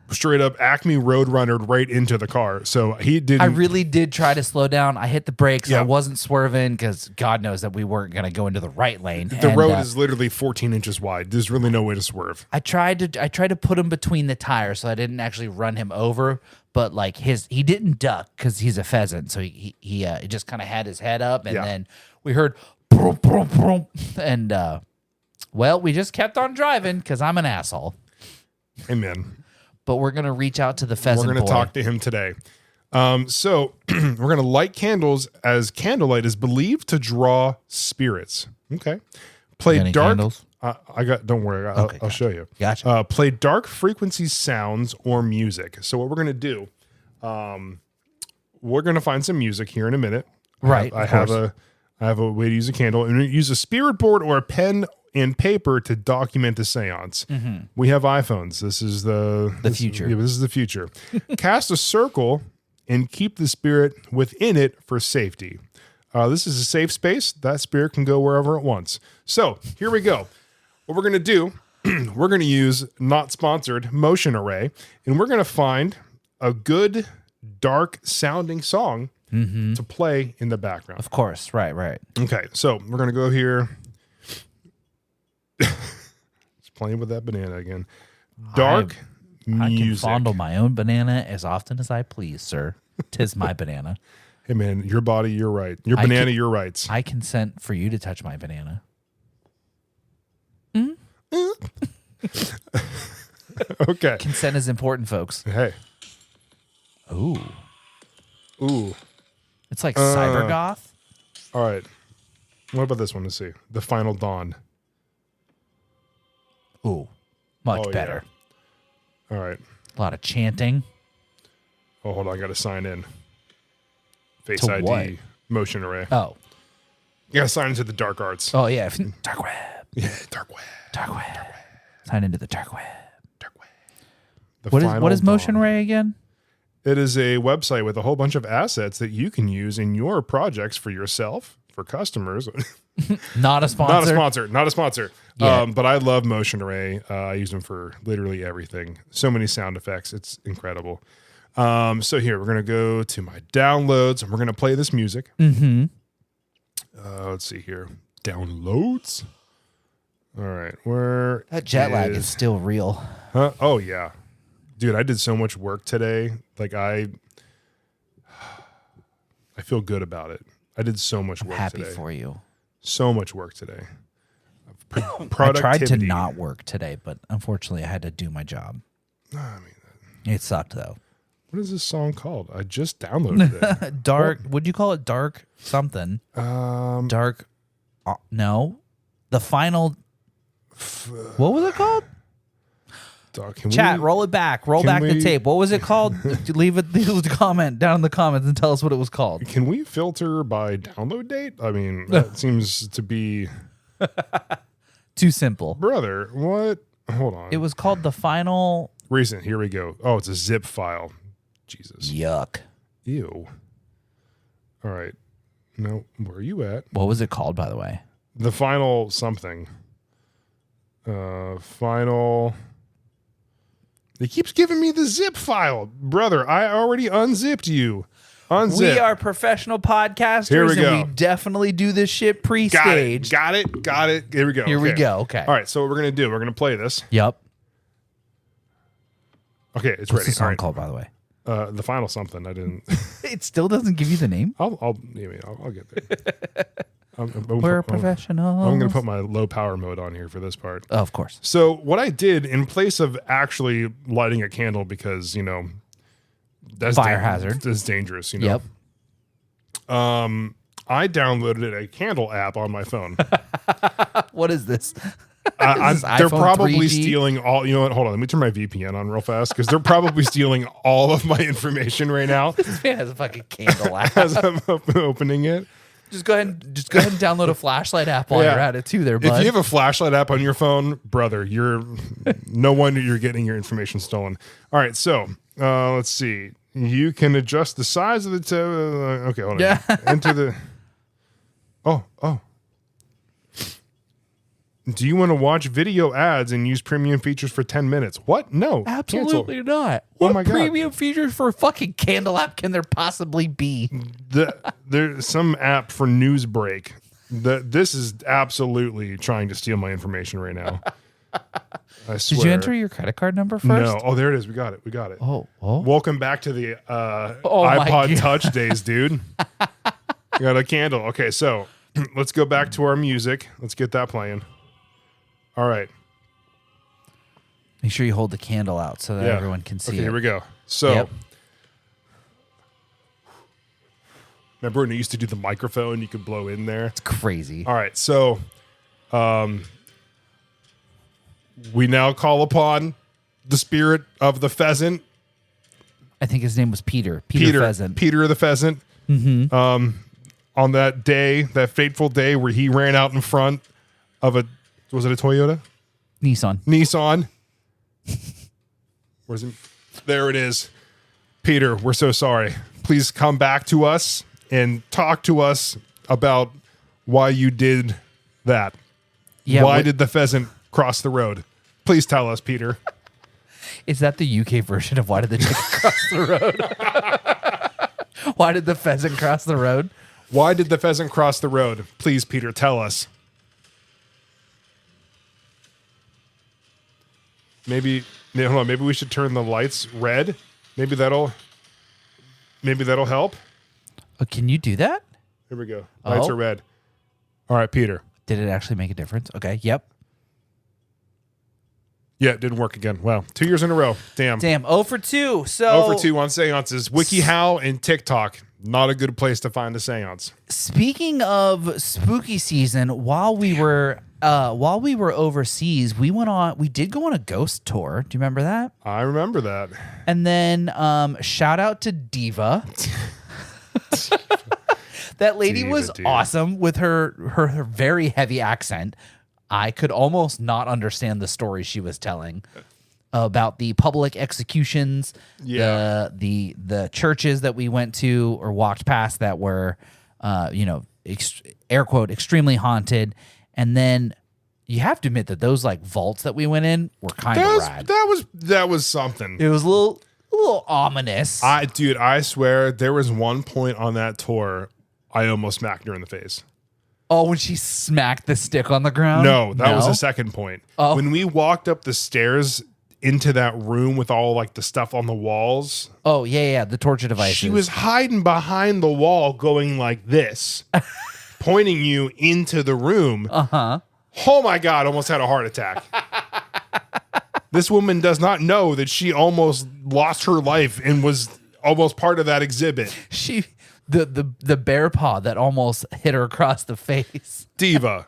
Speaker 2: straight up Acme Roadrunnered right into the car. So he didn't.
Speaker 1: I really did try to slow down. I hit the brakes. Yeah. I wasn't swerving because God knows that we weren't going to go into the right lane.
Speaker 2: The road is literally 14 inches wide. There's really no way to swerve.
Speaker 1: I tried to put him between the tires so I didn't actually run him over. But like he didn't duck because he's a pheasant. So he just kind of had his head up, and then we heard boom, boom, boom, and well, we just kept on driving because I'm an asshole.
Speaker 2: Amen.
Speaker 1: But we're going to reach out to the pheasant
Speaker 2: We're going to talk to him today. So we're going to light candles, as candlelight is believed to draw spirits. Okay. Play
Speaker 1: any
Speaker 2: dark.
Speaker 1: candles?
Speaker 2: I got. Don't worry. I'll
Speaker 1: gotcha.
Speaker 2: show you.
Speaker 1: Gotcha.
Speaker 2: Play dark frequency sounds or music. So what we're gonna do, we're gonna find some music here in a minute.
Speaker 1: Right.
Speaker 2: I have a way to use a candle, and use a spirit board or a pen and paper to document the seance.
Speaker 1: Mm-hmm.
Speaker 2: We have iPhones. This is the
Speaker 1: future.
Speaker 2: Yeah, this is the future. Cast a circle and keep the spirit within it for safety. This is a safe space. That spirit can go wherever it wants. So here we go. What we're going to do, we're going to use, not sponsored, Motion Array, and we're going to find a good dark sounding song to play in the background.
Speaker 1: Of course. Right.
Speaker 2: Okay, so we're going to go here. Just playing with that banana again. Dark
Speaker 1: I can
Speaker 2: music.
Speaker 1: fondle my own banana as often as I please, sir. 'Tis my banana.
Speaker 2: Hey man, your body, your right. Your banana, your rights.
Speaker 1: I consent for you to touch my banana.
Speaker 2: Okay.
Speaker 1: Consent is important, folks.
Speaker 2: Hey.
Speaker 1: Ooh.
Speaker 2: Ooh.
Speaker 1: It's like cyber goth.
Speaker 2: All right. What about this one? Let's see. The Final Dawn.
Speaker 1: Ooh. Much
Speaker 2: Oh, yeah.
Speaker 1: better.
Speaker 2: All right.
Speaker 1: A lot of chanting.
Speaker 2: Oh, hold on. I got to sign in. Face
Speaker 1: To
Speaker 2: ID.
Speaker 1: what?
Speaker 2: Motion Array.
Speaker 1: Oh.
Speaker 2: You got to sign into the dark arts.
Speaker 1: Oh, yeah. Dark web.
Speaker 2: Yeah, dark web.
Speaker 1: Dark web. Sign into the dark web.
Speaker 2: Dark web. The
Speaker 1: What
Speaker 2: Final
Speaker 1: is Motion
Speaker 2: Dawn.
Speaker 1: Ray again?
Speaker 2: It is a website with a whole bunch of assets that you can use in your projects for yourself, for customers.
Speaker 1: Not a sponsor.
Speaker 2: Not a sponsor.
Speaker 1: Yeah.
Speaker 2: But I love Motion Array. I use them for literally everything. So many sound effects. It's incredible. So here, we're going to go to my downloads and we're going to play this music.
Speaker 1: Mm-hmm.
Speaker 2: Let's see here. Downloads. All right. Where
Speaker 1: That jet lag is still real.
Speaker 2: Huh? Oh, yeah. Dude, I did so much work today. Like, I feel good about it. I did so much work
Speaker 1: Happy
Speaker 2: today.
Speaker 1: for you.
Speaker 2: So much work today.
Speaker 1: I
Speaker 2: Productivity.
Speaker 1: tried to not work today, but unfortunately I had to do my job.
Speaker 2: I mean,
Speaker 1: It sucked though.
Speaker 2: what is this song called? I just downloaded it.
Speaker 1: Dark. Would you call it dark something? Dark. No. The final. What was it called?
Speaker 2: Can
Speaker 1: Chat.
Speaker 2: we-
Speaker 1: Roll it back. Roll
Speaker 2: can
Speaker 1: back the
Speaker 2: we-
Speaker 1: tape. What was it called? leave a comment down in the comments and tell us what it was called.
Speaker 2: Can we filter by download date? I mean, that seems to be...
Speaker 1: Too simple.
Speaker 2: Brother, what? Hold on.
Speaker 1: It was called the final.
Speaker 2: Recent. Here we go. Oh, it's a zip file. Jesus.
Speaker 1: Yuck.
Speaker 2: Ew. All right. No, where are you at?
Speaker 1: What was it called, by the way?
Speaker 2: The final something. Final. It keeps giving me the zip file. Brother, I already unzipped you. Unzip.
Speaker 1: We are professional podcasters,
Speaker 2: Here we go.
Speaker 1: and we definitely do this shit pre-staged.
Speaker 2: Got it. Here we go.
Speaker 1: Here we go. Okay.
Speaker 2: All right, so what we're going to do, we're going to play this.
Speaker 1: Yep.
Speaker 2: Okay, it's
Speaker 1: What's
Speaker 2: ready.
Speaker 1: the song
Speaker 2: All right.
Speaker 1: called, by the way?
Speaker 2: The final something. I didn't.
Speaker 1: It still doesn't give you the name.
Speaker 2: I'll get there.
Speaker 1: We're professionals.
Speaker 2: I'm going to put my low power mode on here for this part.
Speaker 1: Oh, of course.
Speaker 2: So what I did in place of actually lighting a candle, because that's
Speaker 1: Fire hazard.
Speaker 2: That's dangerous.
Speaker 1: Yep.
Speaker 2: I downloaded a candle app on my phone.
Speaker 1: What is this?
Speaker 2: They're
Speaker 1: iPhone
Speaker 2: probably
Speaker 1: 3G?
Speaker 2: stealing all. You know what? Hold on. Let me turn my VPN on real fast because they're probably stealing all of my information right now
Speaker 1: This man has a fucking candle app.
Speaker 2: as I'm opening it.
Speaker 1: Just go ahead and download a flashlight app while
Speaker 2: Yeah.
Speaker 1: you're at it too, there, bud.
Speaker 2: If you have a flashlight app on your phone, brother, you're no wonder you're getting your information stolen. All right, so let's see. You can adjust the size of the. Okay, hold on.
Speaker 1: Yeah.
Speaker 2: Enter the. Oh. Do you want to watch video ads and use premium features for 10 minutes? What? No.
Speaker 1: Absolutely
Speaker 2: Cancel.
Speaker 1: not.
Speaker 2: Oh
Speaker 1: What
Speaker 2: my God.
Speaker 1: premium features for a fucking candle app can there possibly be?
Speaker 2: There's some app for Newsbreak. This is absolutely trying to steal my information right now. I swear.
Speaker 1: Did you enter your credit card number first?
Speaker 2: No. Oh, there it is. We got it.
Speaker 1: Oh.
Speaker 2: Welcome back to the
Speaker 1: Oh my
Speaker 2: iPod
Speaker 1: God.
Speaker 2: Touch days, dude. Got a candle. Okay, so let's go back to our music. Let's get that playing. All right.
Speaker 1: Make sure you hold the candle out so that
Speaker 2: Yeah.
Speaker 1: everyone can see
Speaker 2: Okay,
Speaker 1: it.
Speaker 2: here we go. So,
Speaker 1: Yep.
Speaker 2: remember when you used to do the microphone? You could blow in there.
Speaker 1: It's crazy.
Speaker 2: All right, so We now call upon the spirit of the pheasant.
Speaker 1: I think his name was Peter. Peter Pheasant.
Speaker 2: Peter the pheasant. On that day, that fateful day where he ran out in front of was it a Toyota?
Speaker 1: Nissan.
Speaker 2: Where's it? There it is. Peter, we're so sorry. Please come back to us and talk to us about why you did that.
Speaker 1: Yeah,
Speaker 2: why did the pheasant cross the road? Please tell us, Peter.
Speaker 1: Is that the UK version of why did the chicken cross the road? Why did the pheasant cross the road?
Speaker 2: Why did the pheasant cross the road? Please, Peter, tell us. Maybe hold on. Maybe we should turn the lights red. Maybe that'll help.
Speaker 1: Oh, can you do that?
Speaker 2: Here we go. Lights are red. All right, Peter.
Speaker 1: Did it actually make a difference? Okay. Yep.
Speaker 2: Yeah, it didn't work again. Wow. 2 years in a row. Damn.
Speaker 1: 0 for 2. So
Speaker 2: 0 for 2 on seances. WikiHow and TikTok. Not a good place to find a seance.
Speaker 1: Speaking of spooky season, while we were overseas, we did go on a ghost tour. Do you remember that?
Speaker 2: I remember that.
Speaker 1: And then shout out to Diva. That lady was awesome with her very heavy accent. I could almost not understand the story she was telling about the public executions, the churches that we went to or walked past that were, air quote, extremely haunted. And then you have to admit that those like vaults that we went in were kind of rad.
Speaker 2: That was something.
Speaker 1: It was a little ominous.
Speaker 2: I swear there was one point on that tour I almost smacked her in the face.
Speaker 1: Oh, when she smacked the stick on the ground?
Speaker 2: No, that was the second point.
Speaker 1: Oh.
Speaker 2: When we walked up the stairs into that room with all like the stuff on the walls.
Speaker 1: Oh, yeah, the torture devices.
Speaker 2: She was hiding behind the wall going like this, pointing you into the room.
Speaker 1: Uh-huh.
Speaker 2: Oh my God, almost had a heart attack. This woman does not know that she almost lost her life and was almost part of that exhibit.
Speaker 1: The bear paw that almost hit her across the face.
Speaker 2: Diva,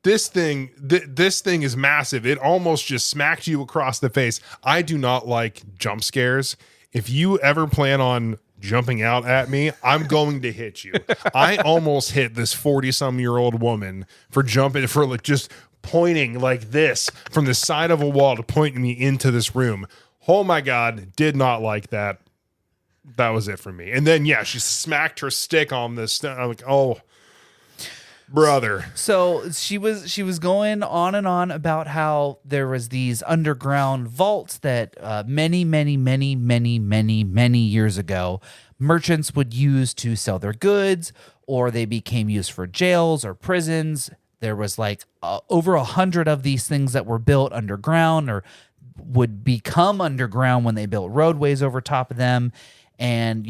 Speaker 2: this thing is massive. It almost just smacked you across the face. I do not like jump scares. If you ever plan on jumping out at me, I'm going to hit you. I almost hit this 40-some-year-old woman for just pointing like this from the side of a wall to point me into this room. Oh my God, did not like that. That was it for me. And then, she smacked her stick on this. I'm like, oh, brother.
Speaker 1: So she was going on and on about how there was these underground vaults that many years ago, merchants would use to sell their goods, or they became used for jails or prisons. There was like over 100 of these things that were built underground or would become underground when they built roadways over top of them. And,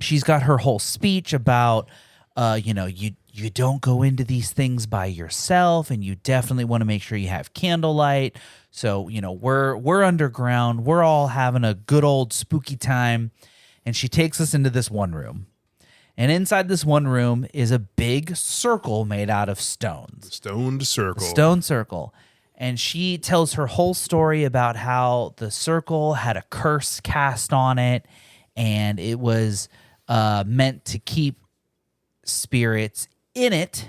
Speaker 1: she's got her whole speech about, you don't go into these things by yourself, and you definitely want to make sure you have candlelight. So, we're underground. We're all having a good old spooky time. And she takes us into this one room. And inside this one room is a big circle made out of stones.
Speaker 2: Stone
Speaker 1: circle. And she tells her whole story about how the circle had a curse cast on it, and it was meant to keep spirits in it.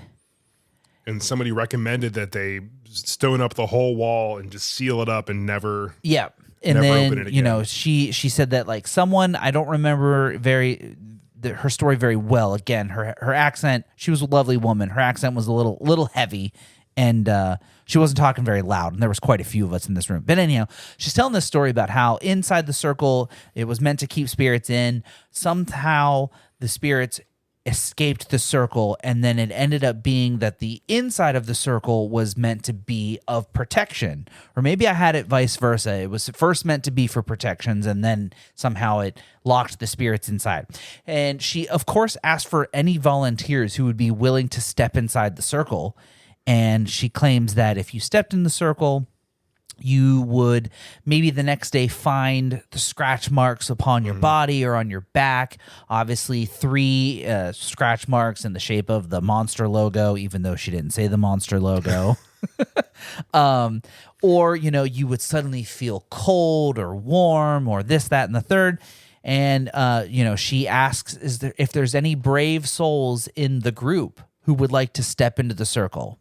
Speaker 2: And somebody recommended that they stone up the whole wall and just seal it up and never.
Speaker 1: Yeah. And
Speaker 2: never
Speaker 1: then,
Speaker 2: open it again.
Speaker 1: she said that like someone, I don't remember her story very well. Again, her accent, she was a lovely woman. Her accent was a little heavy, and she wasn't talking very loud, and there was quite a few of us in this room. But anyhow, she's telling this story about how inside the circle, it was meant to keep spirits in. Somehow the spirits escaped the circle, and then it ended up being that the inside of the circle was meant to be of protection. Or maybe I had it vice versa. It was first meant to be for protections, and then somehow it locked the spirits inside. And she, of course, asked for any volunteers who would be willing to step inside the circle. And she claims that if you stepped in the circle, You would maybe the next day find the scratch marks upon your body or on your back. Obviously, 3 scratch marks in the shape of the monster logo, even though she didn't say the monster logo. Or, you would suddenly feel cold or warm or this, that, and the third. And, she asks if there's any brave souls in the group who would like to step into the circle.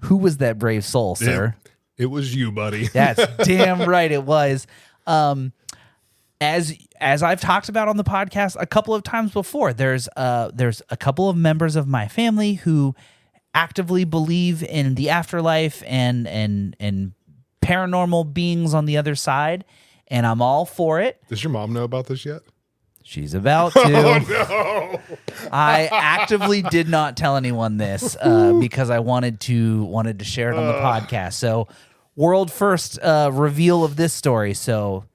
Speaker 1: Who was that brave soul, sir?
Speaker 2: It was you, buddy.
Speaker 1: That's damn right it was. As I've talked about on the podcast a couple of times before, there's a couple of members of my family who actively believe in the afterlife and paranormal beings on the other side, and I'm all for it.
Speaker 2: Does your mom know about this yet?
Speaker 1: She's about to.
Speaker 2: Oh no!
Speaker 1: I actively did not tell anyone this because I wanted to share it on the podcast. So, world first reveal of this story. So,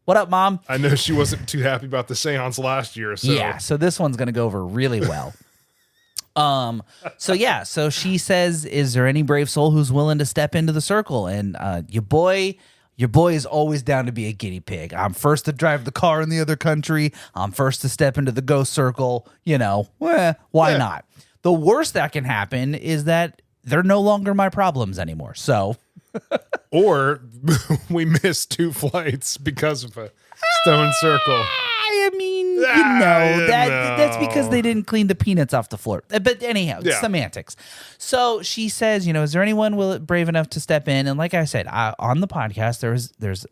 Speaker 1: what up, Mom?
Speaker 2: I know she wasn't too happy about the seance last year. So.
Speaker 1: Yeah, so this one's going to go over really well. So she says, is there any brave soul who's willing to step into the circle? And your boy is always down to be a guinea pig. I'm first to drive the car in the other country. I'm first to step into the ghost circle. Why not? The worst that can happen is that they're no longer my problems anymore. So,
Speaker 2: or we missed 2 flights because of a stone circle.
Speaker 1: I mean, that's because they didn't clean the peanuts off the floor. But anyhow, semantics. So she says, is there anyone brave enough to step in? And like I said, on the podcast, there's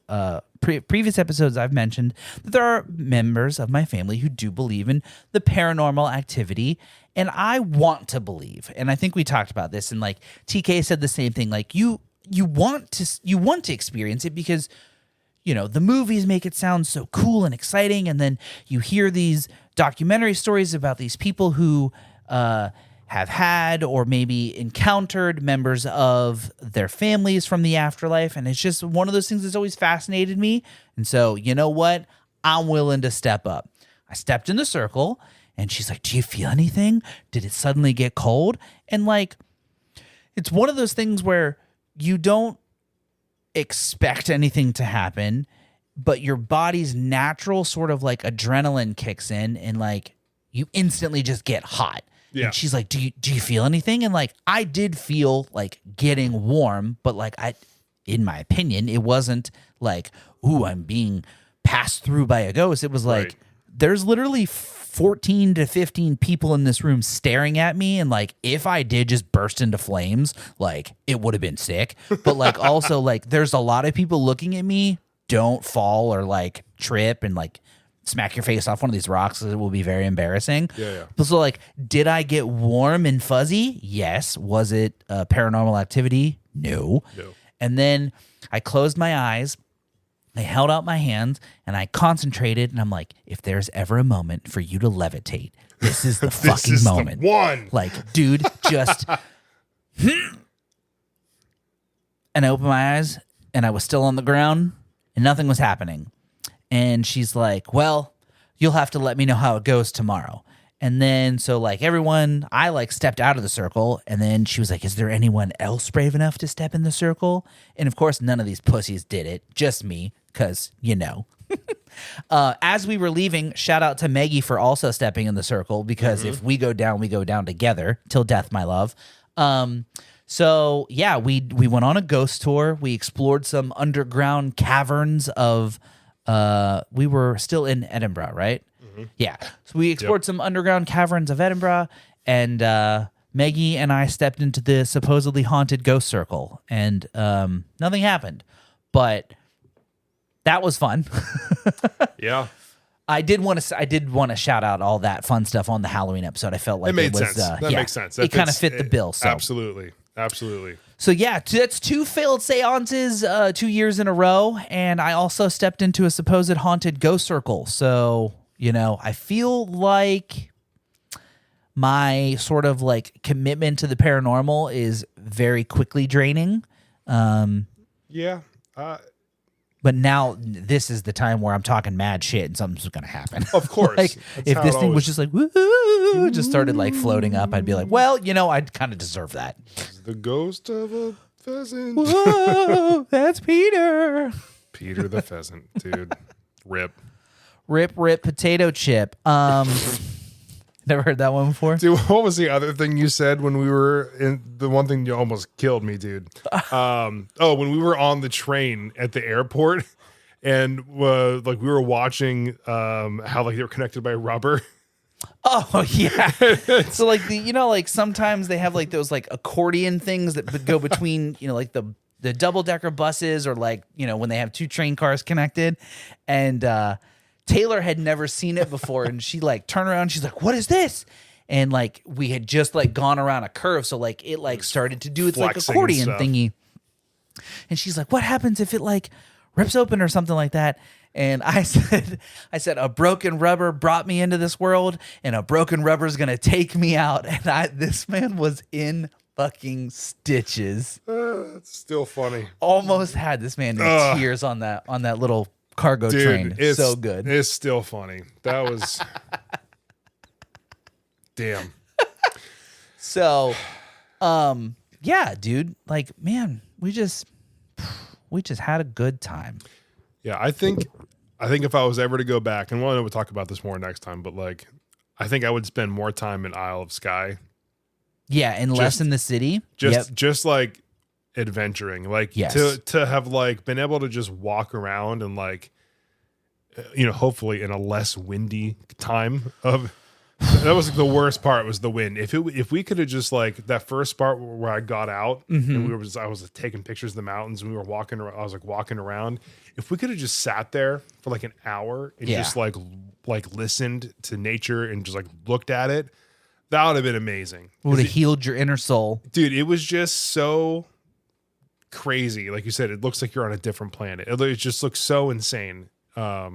Speaker 1: previous episodes I've mentioned that there are members of my family who do believe in the paranormal activity. And I want to believe. And I think we talked about this. And like TK said the same thing. Like you want to experience it because the movies make it sound so cool and exciting, and then you hear these documentary stories about these people who have had or maybe encountered members of their families from the afterlife, and it's just one of those things that's always fascinated me. And so, you know what? I'm willing to step up. I stepped in the circle, and she's like, do you feel anything? Did it suddenly get cold? And like, it's one of those things where you don't expect anything to happen, but your body's natural sort of like adrenaline kicks in, and like you instantly just get hot.
Speaker 2: Yeah.
Speaker 1: And she's like, do you feel anything? And like, I did feel like getting warm, but like in my opinion, it wasn't like, ooh, I'm being passed through by a ghost. It was like, there's literally 14 to 15 people in this room staring at me, and like if I did just burst into flames, like it would have been sick. But like also like there's a lot of people looking at me. Don't fall or like trip and like smack your face off one of these rocks, because it will be very embarrassing.
Speaker 2: Yeah.
Speaker 1: So like, did I get warm and fuzzy? Yes. Was it paranormal activity? No. And then I closed my eyes. I held out my hands and I concentrated, and I'm like, if there's ever a moment for you to levitate, this is the fucking moment.
Speaker 2: The one.
Speaker 1: Like, dude, just and I opened my eyes and I was still on the ground and nothing was happening. And she's like, well, you'll have to let me know how it goes tomorrow. And then, so like everyone, I like stepped out of the circle, and then she was like, is there anyone else brave enough to step in the circle? And of course, none of these pussies did it, just me, because, as we were leaving, shout out to Maggie for also stepping in the circle, because if we go down together till death, my love. So yeah, we went on a ghost tour. We explored some underground caverns of, we were still in Edinburgh, right? Yeah. So we explored some underground caverns of Edinburgh, and Maggie and I stepped into the supposedly haunted ghost circle, and nothing happened. But that was fun.
Speaker 2: Yeah.
Speaker 1: I did want to shout out all that fun stuff on the Halloween episode. I felt like
Speaker 2: it made
Speaker 1: was
Speaker 2: sense. That makes sense.
Speaker 1: It kind of fit the bill. So.
Speaker 2: Absolutely.
Speaker 1: So yeah, that's 2 failed seances 2 years in a row, and I also stepped into a supposed haunted ghost circle. So I feel like my sort of like commitment to the paranormal is very quickly draining.
Speaker 2: Yeah.
Speaker 1: But now this is the time where I'm talking mad shit and something's going to happen.
Speaker 2: Of course.
Speaker 1: Like if this thing was just like, just started like floating up, I'd be like, well, I kind of deserve that.
Speaker 2: The ghost of a pheasant.
Speaker 1: Whoa, that's Peter.
Speaker 2: Peter the pheasant, dude. Rip.
Speaker 1: Rip potato chip. Never heard that one before.
Speaker 2: Dude, what was the other thing you said when we were in the one thing you almost killed me, dude? When we were on the train at the airport and like we were watching how like they were connected by rubber.
Speaker 1: Oh yeah. So like like sometimes they have like those like accordion things that go between, like the double decker buses or like, when they have two train cars connected, and Taylor had never seen it before, and she like turned around, she's like, "What is this?" And like we had just like gone around a curve, so like it like started to do its like accordion thingy. And she's like, "What happens if it like rips open or something like that?" And I said, "A broken rubber brought me into this world, and a broken rubber is gonna take me out." And this man was in fucking stitches.
Speaker 2: It's still funny.
Speaker 1: Almost had this man in tears on that little cargo train.
Speaker 2: It's
Speaker 1: so good.
Speaker 2: It's still funny. That was damn.
Speaker 1: So, yeah, dude. Like, man, we just had a good time.
Speaker 2: Yeah, I think if I was ever to go back, and we'll talk about this more next time, but like, I think I would spend more time in Isle of Skye.
Speaker 1: Yeah, and less in the city.
Speaker 2: Just like adventuring, like to have like been able to just walk around and like, hopefully in a less windy time of. That was the worst part was the wind. If we could have just like that first part where I got out and I was taking pictures of the mountains and we were walking around, I was like walking around. If we could have just sat there for like an hour and just like listened to nature and just like looked at it, that would have been amazing.
Speaker 1: It would have healed your inner soul. Dude,
Speaker 2: it was just so crazy. Like you said, it looks like you're on a different planet. It just looks so insane. But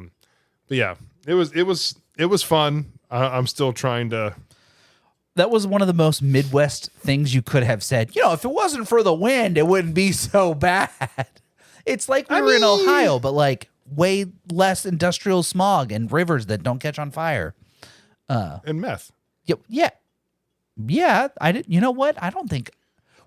Speaker 2: yeah, it was fun. I'm still trying to.
Speaker 1: That was one of the most Midwest things you could have said. If it wasn't for the wind, it wouldn't be so bad. It's like we were in Ohio, but like way less industrial smog and rivers that don't catch on fire.
Speaker 2: And meth.
Speaker 1: Yeah. I did. You know what? I don't think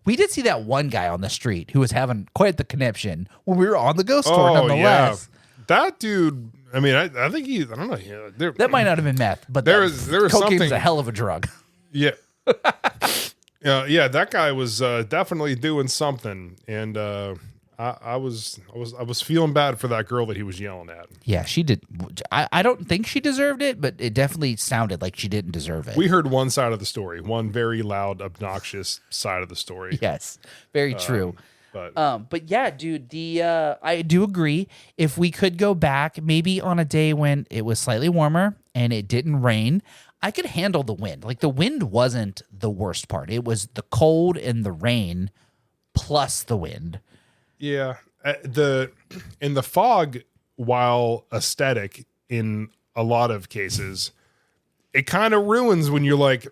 Speaker 1: we did see that one guy on the street who was having quite the conniption when we were on the ghost tour. Nonetheless,
Speaker 2: that dude. I mean, I think I don't know.
Speaker 1: That might not have been meth, but
Speaker 2: there was
Speaker 1: cocaine's a hell of a drug.
Speaker 2: Yeah. Yeah. That guy was definitely doing something, and I was feeling bad for that girl that he was yelling at.
Speaker 1: Yeah, she did. I don't think she deserved it, but it definitely sounded like she didn't deserve it.
Speaker 2: We heard one side of the story, one very loud, obnoxious side of the story.
Speaker 1: Yes, very true. But yeah, dude, I do agree. If we could go back, maybe on a day when it was slightly warmer and it didn't rain, I could handle the wind. Like the wind wasn't the worst part. It was the cold and the rain plus the wind.
Speaker 2: Yeah. In the fog, while aesthetic in a lot of cases, it kind of ruins when you're like,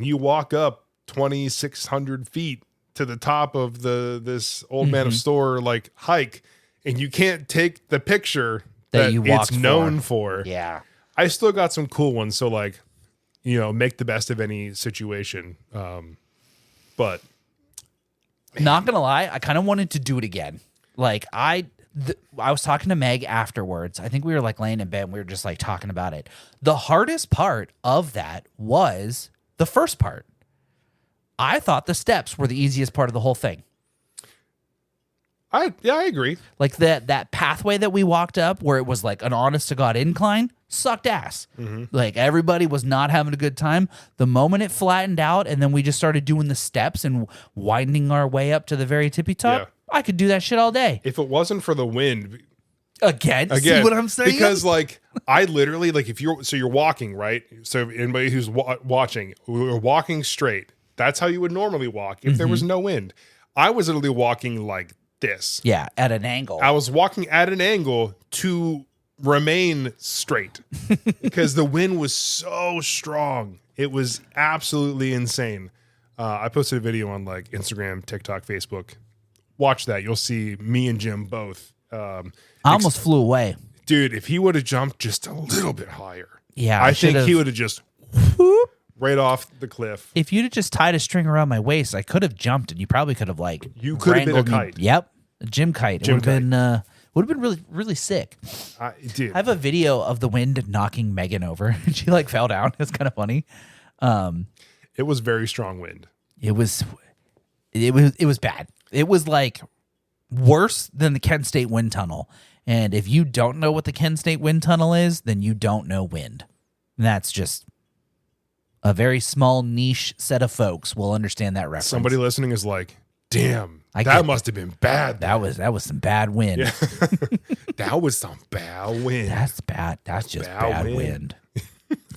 Speaker 2: you walk up 2,600 feet to the top of this old man of store like hike, and you can't take the picture that it's known for.
Speaker 1: Yeah.
Speaker 2: I still got some cool ones. So like, make the best of any situation. But
Speaker 1: not gonna lie, I kind of wanted to do it again. Like I was talking to Meg afterwards. I think we were like laying in bed and we were just like talking about it. The hardest part of that was the first part. I thought the steps were the easiest part of the whole thing.
Speaker 2: I agree.
Speaker 1: Like that pathway that we walked up where it was like an honest to God incline sucked ass. Like everybody was not having a good time. The moment it flattened out and then we just started doing the steps and winding our way up to the very tippy top, I could do that shit all day.
Speaker 2: If it wasn't for the wind.
Speaker 1: Again, see what I'm saying?
Speaker 2: Because like I literally like you're walking, right? So anybody who's watching, we're walking straight. That's how you would normally walk if there was no wind. I was literally walking like this.
Speaker 1: Yeah, at an angle.
Speaker 2: I was walking at an angle to remain straight because the wind was so strong. It was absolutely insane. I posted a video on like Instagram, TikTok, Facebook. Watch that. You'll see me and Jim both. I
Speaker 1: almost flew away.
Speaker 2: Dude, if he would have jumped just a little bit higher.
Speaker 1: Yeah,
Speaker 2: I think he would have just right off the cliff.
Speaker 1: If you'd have just tied a string around my waist, I could have jumped, and you probably could have like
Speaker 2: You could have been a
Speaker 1: wrangled me.
Speaker 2: kite.
Speaker 1: Yep, a gym kite. It
Speaker 2: Gym
Speaker 1: would have been really really sick.
Speaker 2: Dude,
Speaker 1: I have a video of the wind knocking Megan over. She like fell down. It's kind of funny.
Speaker 2: it was very strong wind.
Speaker 1: It was bad. It was like worse than the Kent State wind tunnel. And if you don't know what the Kent State wind tunnel is, then you don't know wind. And that's just a very small niche set of folks will understand that reference.
Speaker 2: Somebody listening is like, damn,
Speaker 1: I
Speaker 2: that
Speaker 1: get
Speaker 2: must have been bad.
Speaker 1: that was some bad wind.
Speaker 2: Yeah. That was some bad wind.
Speaker 1: That's bad. That's just
Speaker 2: Bad
Speaker 1: bad
Speaker 2: wind.
Speaker 1: wind.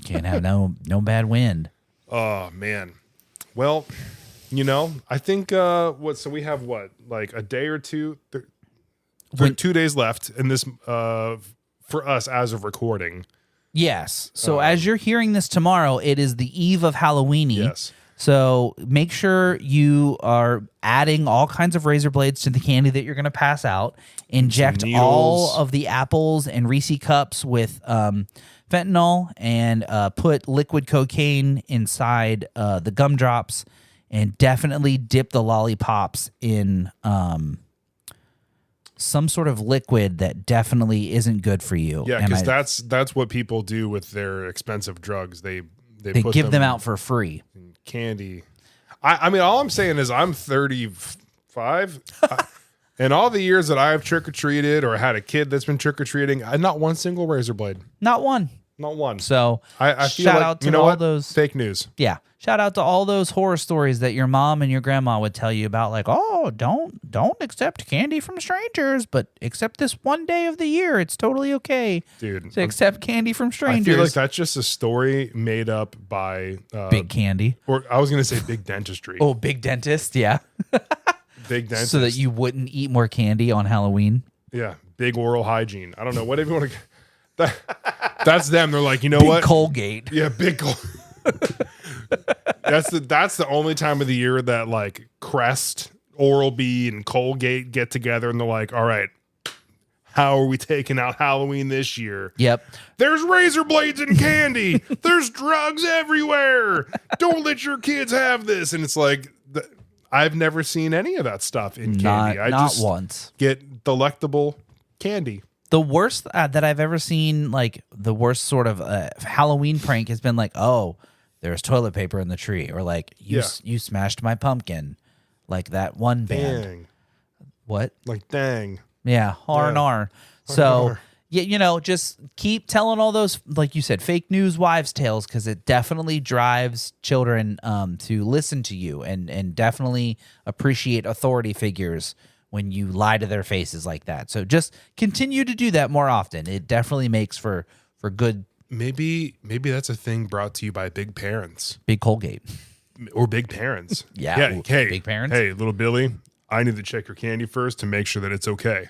Speaker 1: Can't have no bad wind.
Speaker 2: Oh man. Well, I think so we have like a day or two, 2 days left in this for us as of recording.
Speaker 1: Yes. So as you're hearing this tomorrow, it is the eve of Halloween.
Speaker 2: Yes.
Speaker 1: So make sure you are adding all kinds of razor blades to the candy that you're going to pass out. Inject all of the apples and Reese cups with fentanyl, and put liquid cocaine inside the gumdrops, and definitely dip the lollipops in some sort of liquid that definitely isn't good for you.
Speaker 2: Yeah, because that's what people do with their expensive drugs. They put
Speaker 1: give them out for free.
Speaker 2: in candy. I mean, all I'm saying is I'm 35, and all the years that I've trick or treated or had a kid that's been trick or treating, not one single razor blade,
Speaker 1: Not one.
Speaker 2: not one.
Speaker 1: So
Speaker 2: I feel
Speaker 1: shout
Speaker 2: like
Speaker 1: out to
Speaker 2: you know
Speaker 1: all
Speaker 2: what?
Speaker 1: those.
Speaker 2: Fake news.
Speaker 1: Yeah. Shout out to all those horror stories that your mom and your grandma would tell you about, like, oh, don't accept candy from strangers, but accept this one day of the year. It's totally okay,
Speaker 2: Dude,
Speaker 1: to accept candy from
Speaker 2: I
Speaker 1: strangers.
Speaker 2: feel like that's just a story made up by
Speaker 1: Big candy.
Speaker 2: or I was going to say big dentistry.
Speaker 1: Oh, big dentist. Yeah.
Speaker 2: Big dentist.
Speaker 1: So that you wouldn't eat more candy on Halloween.
Speaker 2: Yeah, big oral hygiene. I don't know, whatever you want to. That's them. They're like, you know
Speaker 1: Big
Speaker 2: what?
Speaker 1: Colgate.
Speaker 2: Yeah, big. That's the only time of the year that like Crest, Oral-B, and Colgate get together and they're like, all right, how are we taking out Halloween this year?
Speaker 1: Yep.
Speaker 2: There's razor blades and candy. There's drugs everywhere. Don't let your kids have this. And it's like, I've never seen any of that stuff in candy. I
Speaker 1: not
Speaker 2: just
Speaker 1: once.
Speaker 2: get delectable candy.
Speaker 1: The worst that I've ever seen, like the worst sort of Halloween prank has been like, oh, there's toilet paper in the tree, or like you smashed my pumpkin, like that one band.
Speaker 2: Dang.
Speaker 1: What?
Speaker 2: Like, dang.
Speaker 1: Yeah, R&R. So,
Speaker 2: R&R.
Speaker 1: yeah, just keep telling all those, like you said, fake news wives' tales, because it definitely drives children to listen to you and definitely appreciate authority figures when you lie to their faces like that. So just continue to do that more often. It definitely makes for good.
Speaker 2: Maybe that's a thing brought to you by Big Parents
Speaker 1: Big Colgate.
Speaker 2: or Big Parents.
Speaker 1: Yeah.
Speaker 2: Yeah. Hey,
Speaker 1: Big Parents.
Speaker 2: Hey, little Billy, I need to check your candy first to make sure that it's okay.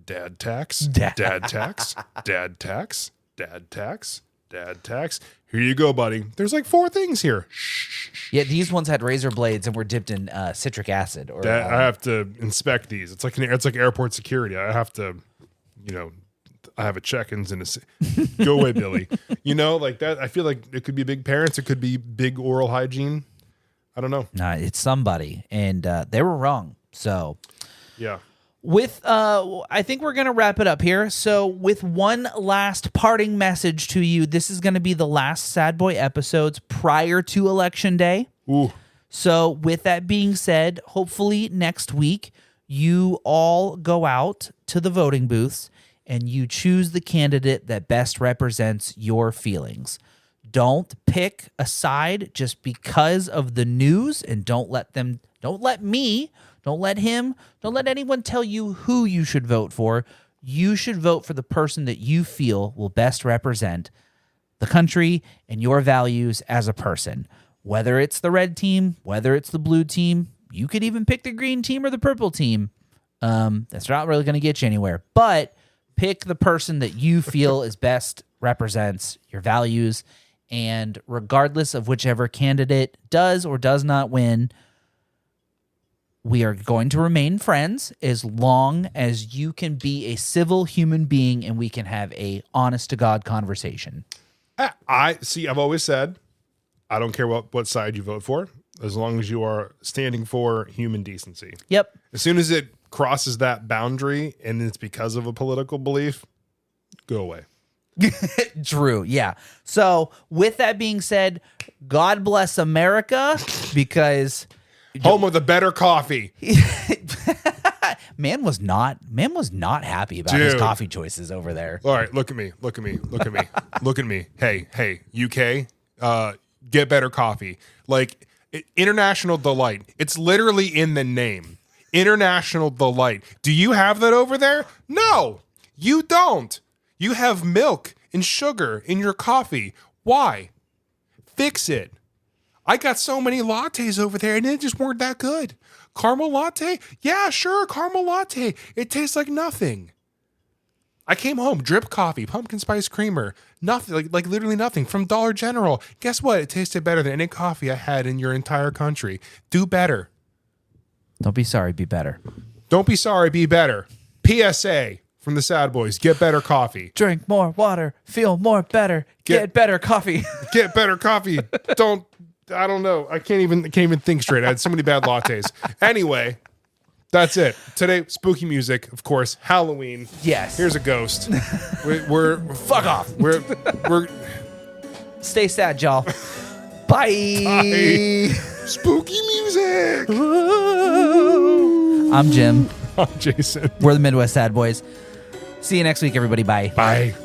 Speaker 2: Dad tax. Dad tax. Dad tax. Dad tax. Dad tax. Here you go, buddy. There's like 4 things here. Shh.
Speaker 1: Yeah, these ones had razor blades and were dipped in citric acid. Or
Speaker 2: I have to inspect these. It's like airport security. I have to, I have a check-ins and a go away, Billy. Like that. I feel like it could be Big Parents. It could be big oral hygiene. I don't know.
Speaker 1: Nah, it's somebody, and they were wrong. So
Speaker 2: Yeah.
Speaker 1: with I think we're gonna wrap it up here. So with one last parting message to you, this is gonna be the last Sad Boy episodes prior to Election Day.
Speaker 2: Ooh.
Speaker 1: So with that being said, hopefully next week you all go out to the voting booths and you choose the candidate that best represents your feelings. Don't pick a side just because of the news, and don't let me, don't let him, don't let anyone tell you who you should vote for. You should vote for the person that you feel will best represent the country and your values as a person. Whether it's the red team, whether it's the blue team, you could even pick the green team or the purple team. That's not really going to get you anywhere. But pick the person that you feel is best represents your values. And regardless of whichever candidate does or does not win, we are going to remain friends as long as you can be a civil human being and we can have a honest to God conversation.
Speaker 2: I see. I've always said I don't care what side you vote for, as long as you are standing for human decency.
Speaker 1: Yep.
Speaker 2: As soon as it crosses that boundary and it's because of a political belief, go away.
Speaker 1: True. Yeah. So with that being said, God bless America, because
Speaker 2: Home of the better coffee.
Speaker 1: man was not happy about his
Speaker 2: Dude.
Speaker 1: coffee choices over there.
Speaker 2: All right, look at me. Look at me. Hey, UK, get better coffee. Like, International Delight. It's literally in the name. International Delight. Do you have that over there? No, you don't. You have milk and sugar in your coffee. Why? Fix it. I got so many lattes over there and it just weren't that good. Caramel latte? Yeah, sure, caramel latte. It tastes like nothing. I came home, drip coffee, pumpkin spice creamer, nothing, like literally nothing from Dollar General. Guess what? It tasted better than any coffee I had in your entire country. Do better.
Speaker 1: Don't be sorry, be better.
Speaker 2: Don't be sorry, be better. PSA from the Sad Boys, get better coffee.
Speaker 1: Drink more water, feel more better, get better coffee.
Speaker 2: Get better coffee. I don't know. I can't even think straight. I had so many bad lattes. Anyway, that's it. Today, spooky music, of course, Halloween.
Speaker 1: Yes.
Speaker 2: Here's a ghost. We're
Speaker 1: Fuck off.
Speaker 2: We're
Speaker 1: Stay sad, y'all. Bye.
Speaker 2: Bye. Spooky music.
Speaker 1: I'm Jim.
Speaker 2: I'm Jason.
Speaker 1: We're the Midwest Sad Boys. See you next week, everybody. Bye.
Speaker 2: Bye.